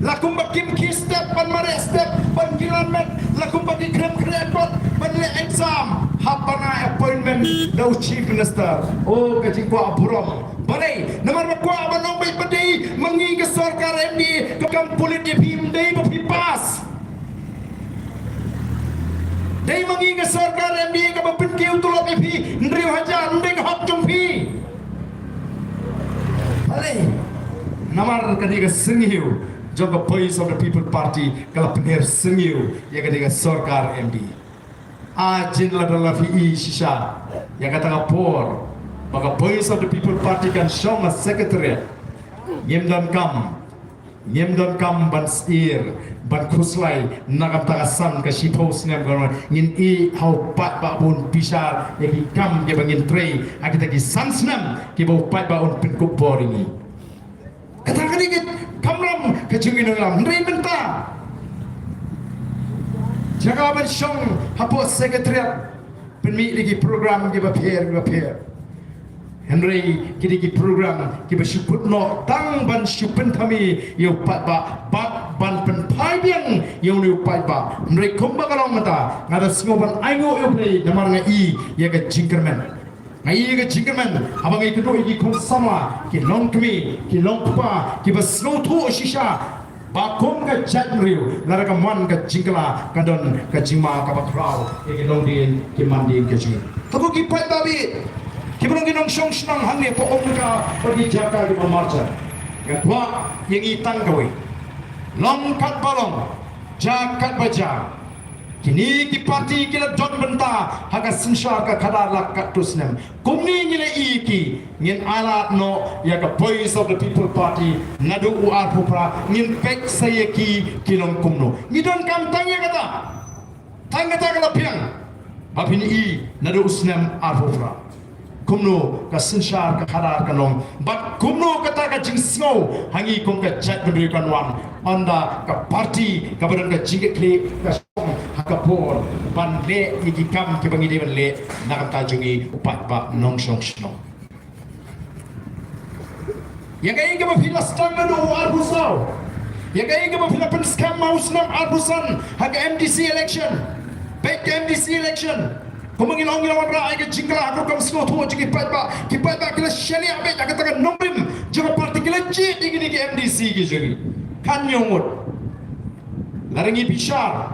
lakumba kim ki step ban mare step ban kilomet lakumba ki krem krepot ban le exam hapana appointment dau chief minister oh kajing ko aburam balai namar ko abanong bay padi mangi ke sarkar MD ke kam politik him dei bo pipas dei mangi ke sarkar MD ke bapin ki utulop pi ndriu haja ndeng hak jumpi balai namar kadi ke sengiu joga voice of the people party kala penher sengiu ya kadi ke sarkar MD Ajin adalah VI Shisha yang kata kapor maka voice of the people party kan show mas secretariat nyemdan kam ban sir ban khuslai nakam tagasan ka shipos nem gono ngin I hau pat ba bun pisar yaki kam ke bangin trei akita ki sansnam ki bau pat ba un pin kupor ini kata kali kamram kejungin ngam ndrei benta jaga bersong hapus sekretariat penmi lagi program ke bapir Henry kini program ke bersyukur no tang ban syupen kami yo pat ba ban pen paibiang yo ni pat ba Henry komba kalong mata ngada singoban aingo yo play namar ngai ya ke jingkerman ngai ke jingkerman abang itu do iki kong sama ki long kami ki long pa ki basno tu shisha bakom ka jadriu lara ka man ka jingkala ka don ka jima ka bakrau ke longdin ke mandin ke jing tabu ki pai babi ki belum nong song snang hangne po omka pergi jaka di marcha ka tua yang itang kawe long kat balong jakat baja kini ki parti kila don benta haga sinsha ka khadar lak katusnem kumni ngile iki ngin alat no ya ka voice of the people party nadu uar pupra ngin pek sayeki kilong kumno ngidon kam tanya kata kala piang babini I nadu usnem ar pupra kumno ka sinsha ka khadar kanong bat kumno kata ka jingsno hangi kum ka chat berikan wan anda ka parti ka badan ka jingek kli ka hakapor ban le iki kam ke bangi dewan le nakam tajungi upat ba nong song sno yang kaya ke mafila stang do arbusau yang kaya ke mafila pen scam maus nam arbusan hak MDC election back MDC election kumangil ong lawan ra ay jingkala ako kam sno to jigi pat ba kila shani abe ka taga nombrim juga parti kila ji digi MDC gi jigi kan nyongut larangi bishar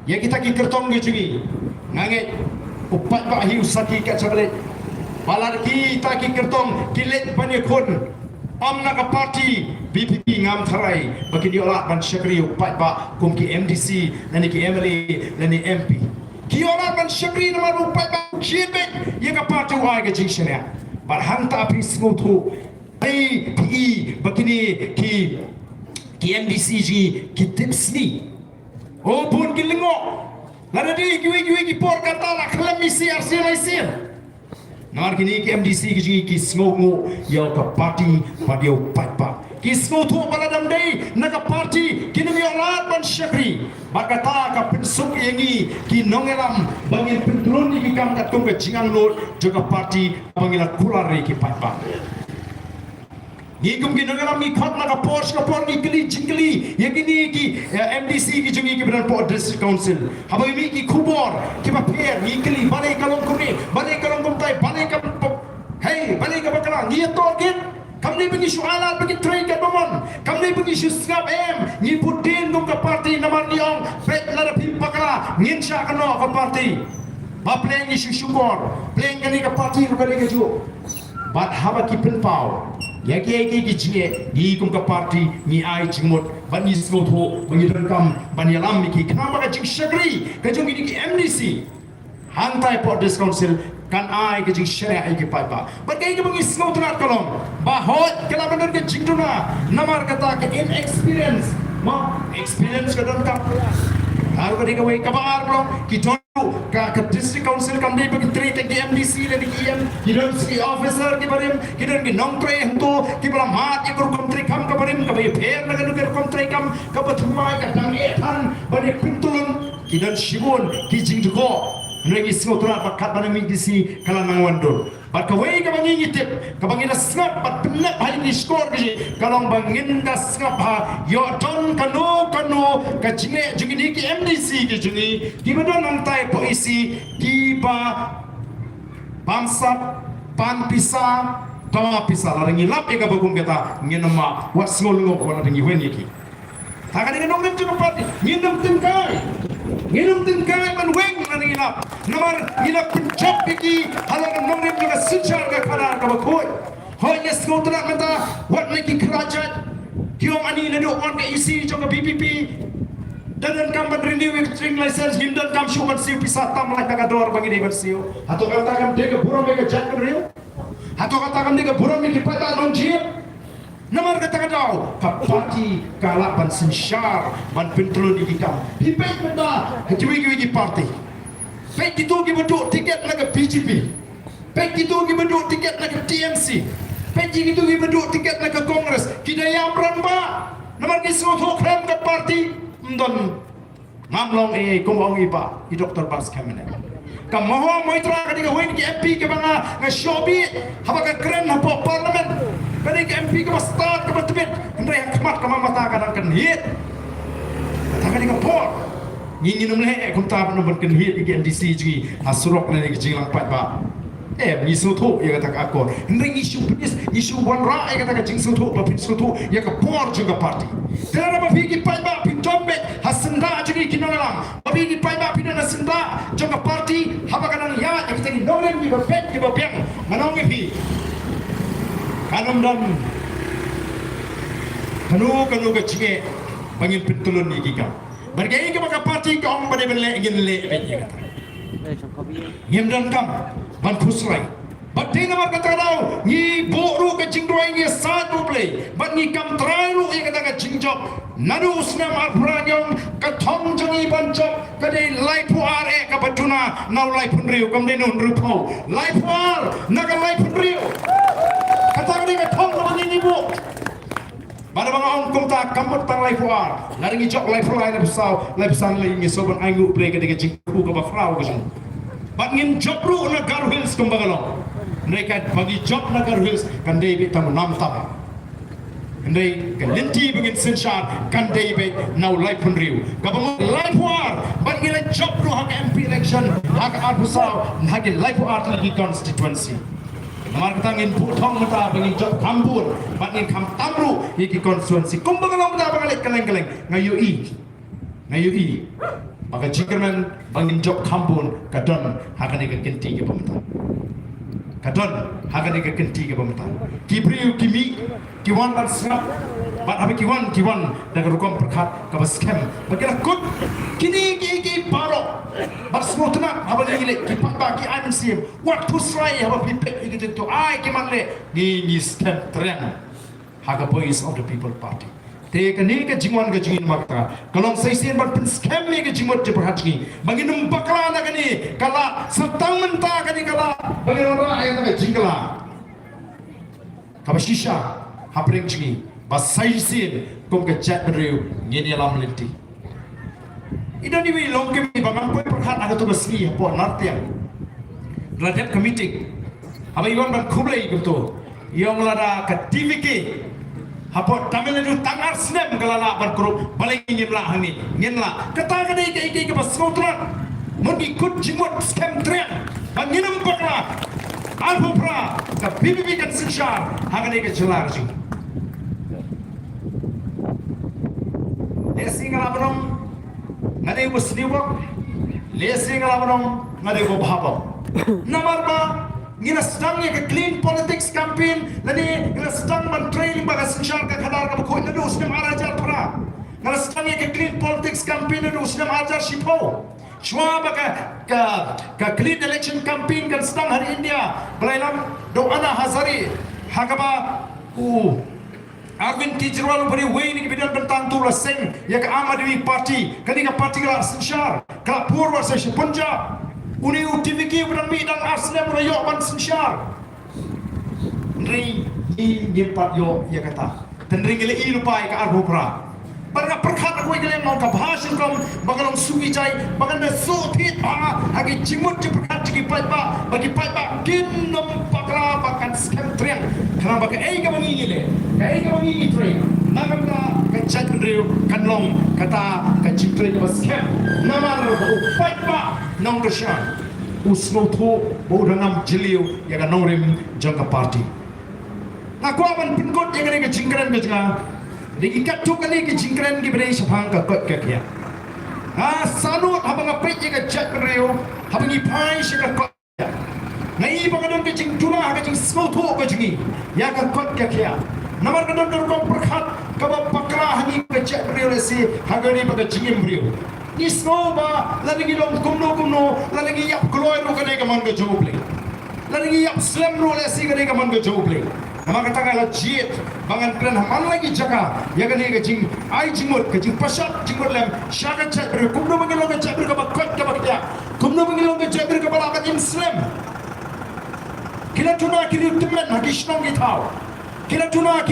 ya kita ki kertong ge jungi nganget upat ba hiu saki kat sablet balar kita ki kertong kilet banyakon amna ka parti BPP ngam tharai bagi diolah ban syakri upat ba kum ki MDC dan ki MLA dan MP ki olah ban syakri nama upat ba kibet ya ka parti wa ge jingshnya bar hanta api smutu ai PE bagi ki MDC ji ki tipsni oh pun ki lengo lada di ki por kata la klam misi arsil Namar kini ki MDC ki sngogo yo ka parti padio patpa ki sngoto baladam dei na ka parti kini mi olat ban syakri bakata ka pensuk yengi ki nongelam bangin pentrun ki kam kat kum ke jingang lot juga parti bangila kulare ki patpa ni kum ki nongelam mi khat na ka Porsche ka por ni kili jingli yakini ki MDC ki jungi ki beran por district council habai mi ki kubor ki ba per ni kili balai kalong kum ni balai kalong kum tai balai ka hey balai ka bakala ni to git kam ni bagi soalan bagi try ka bomon kam ni bagi sngap ni putin kum ka parti namar ni ong pet la pim bakala ngin sha ka no ka parti ba pleng ni syukor pleng ka ni ka parti ka ni ka ju bat haba ki penpau ya ki jie di kum ka parti ni ai jingmot ban ni snot ho bagi kam ban yalam ki kenapa ka jing syagri ka jung ki MDC hantai port dis council kan ai ka jing syariah ai ki paipa ban kai ki bagi snot rat kolom bahot kala benar ke jing tuna namar kata ke inexperience ma experience ka don kam har ka diga wei ka bar kolom ki ka district council kam dei bagi treat ke MDC le ki hidon si officer ki barim hidon ki nongtre hento ki bala mat ki kom tre kam ka barim ka bai pher na ka kom tre kam ka bathumai ka dang ethan bani pintulun hidon shibun ki jingjuko ngi smotra pakat bana mi disi kala nang wandor bat ka wei ka bangi ngitip ka bangi na snap bat penat hai ni score ki kalong bangin ka snap ha yo ton kanu ka jinge jungi ki MDC ki jungi ki badon nang tai polisi ki ba bamsap pan pisa tawa pisa larangi lap e ka bagum kata ngenama wat ngol ngok wala ngi wen ki taka dengan nong nem pati nginam tingkai man weng na ngilap namar ngilap pencap iki halang nong nem juga sincar ka kana ka bakoy hoy yes go trak mata wat neki kerajat kiom ani na do on ka isi jong BPP dan kam ban renew string license hindan kam syuman siu pisah tam lai ka dor bagi dei bersiu atau kata kam de ka buram ka jat real atau kata kam de ka buram ki pada non jip namar kata kau parti kalak ban sinsyar ban pentrun di kam hipet benda hajui parti pek itu ki beduk tiket nak BJP pek itu ki beduk tiket nak TMC pek itu ki beduk tiket nak Kongres kita yang beramba namar ki soto krem ke parti ndon ngamlong kumong iba i Dr. Bas Kamene kam moho moitra ka diga wen ki MP ke banga nga shobi haba ka kren na po parliament kani ki MP ke start ke batbet ndre khmat ka mata ka nang kan hit ta ka diga por ni num le kum ta ban ban kan hit ki MDC ji asurok na ni jinglang pat ba ni soto ya kata ako ndre isu wan ra ya kata jing soto ba pin soto ya ka por juga parti tera ba fiki pat ba pin tombe hasenda jadi kinolang babi di paiba pidana senda joka parti haba kanang ya kita ni nolen di bapet di bapeng manong ngi kanam dan kanu ke cike bangin pentulun ni kika bergai ke maka parti ka ong bade benle ingin le betnya kata ngim kam ban pusrai Bati namar kata kau ni boru ke cingdoi ni satu play, bat ni kam teralu yang kata cingjok, nadu usna marpranyong kathong jangi bancok kadai laipu are kabatuna nau laipun riu kam denun rupau laipu ar naga laipun riu kata kau ni kathong kamani ni bu. Pada bang ong kum tak kamput tang laipu ar, naringi jok laipu lain laipusan lain ni soban aingu play kadai cingku ke bafrau ke sini. Bat ngin jokru na Garwils kumbagalong. Mereka bagi job Nagar Hills kan dia tamu nam tam. Andai kelinti begin sinsyar kan dia now life pun riu. Kapang life war bagi le job tu hak MP election hak arbusau hak life war lagi constituency. Namar ketangin putong mata bangin job kambur, bangin kam tamru iki konstituensi. Kumbang lang mata bangalik kaleng-kaleng ngayu i. Maka jikaman bangin job kambur kadon hakan ika kenti ke pemerintah. Kadon hakan ika kenti ke pemerintah. Kibriu kimi kiwan ban serap, ban abi kiwan dengan rukom perkat kabas scam. Bagilah kut kini ki barok. Bas semua tenang, apa lagi le? Kipak bagi anim sim. Waktu serai apa pipek itu tu. Ai kiman le? Ni scam terang. Haga voice of the people party. Teka ni ke jingwan ke jingin makta. Kalau saya sih ban pen scam ni ke jingwan je perhati. Bagi numpaklah nak ni. Kala sertang mentah kani kala. Bagi orang ayat nak jingkala. Kaba shisha hapring jingi. Bas saya sih kum ke chat beriu ni alam lenti. Ida ni long kami bangan koi perhat ada tugas ni apa nartiang. Rakyat committee. Apa iwan ban kublai gitu. Yang lada ke TVK. Apa tamil itu tangar snem kalala ban grup paling ngimla hani ngimla. Kata kani ke pas sautran. Mundi kut jimut scam trian. Banginam pakra. Alpha ke PBB kan sinshar. Hagani ke jelar ji. Lesi ngalabrong ngade musliwak lesi ngalabrong ngade go bhabam namar ba ngina stang ye clean politics campaign lani ngina stang man training baga sinshar ka khadar ka ko nadu usme marajar pra ngina stang ye clean politics campaign nadu usme marajar shipo shwa baga ka clean election campaign kan stang hari India belailam do ana hazari hagaba Arvind Kejriwal beri wayne ke bidan bentantu la sing ya ke Aam Aadmi Party kani ka party ka sinshar ka purwa sa Punjab uni UTVK bidan mi dan aslam rayo ban sinshar ri ni pat yo ya kata dan ri ngele i lupai ka arbopra barga perkhat ko ngele mau ka bhashan kom bagalong sugi jai bagan na so thit ba agi jimut je perkhat ji pai ba bagi pai ba kin nom pakra bakan scam triang kana baka ei ka mangi ngele ei ka mangi triang nagam ka chat riu kanlong kata ka jipre ka scam namar ko pai ba nong ka shan usno tho bodangam jiliu ya ka nongrim jangka party na ko ban pinkot ya ka jingkran ka janga diikat tu kali ke jingkran ki beri sapang ka kot ka kya sanut habang apet ka chat riu habang ipai ka kot ngai bangadon ke jing tuna ka jing smotho ka jingi ya ka kot ka kya namar ka don ko perkhat ka ba pakra hani ka chat riu lesi hagani ba ka jingim riu isno ba lagi long kumno lagi yap kloy ro ka ne ka man ka joble lagi yap slam ro lesi ka ne ka man ka joble maka tanggal jit bangan kran haman lagi jaga ya kan ni kecing ai jimut kecing pasat jimut lem syarat chat ber kumno mangilong ka chat ber ka bakot ka bakya kumno mangilong ka chat ber ka balakat muslim kila tuna kili temen hagishnong gitau kila tuna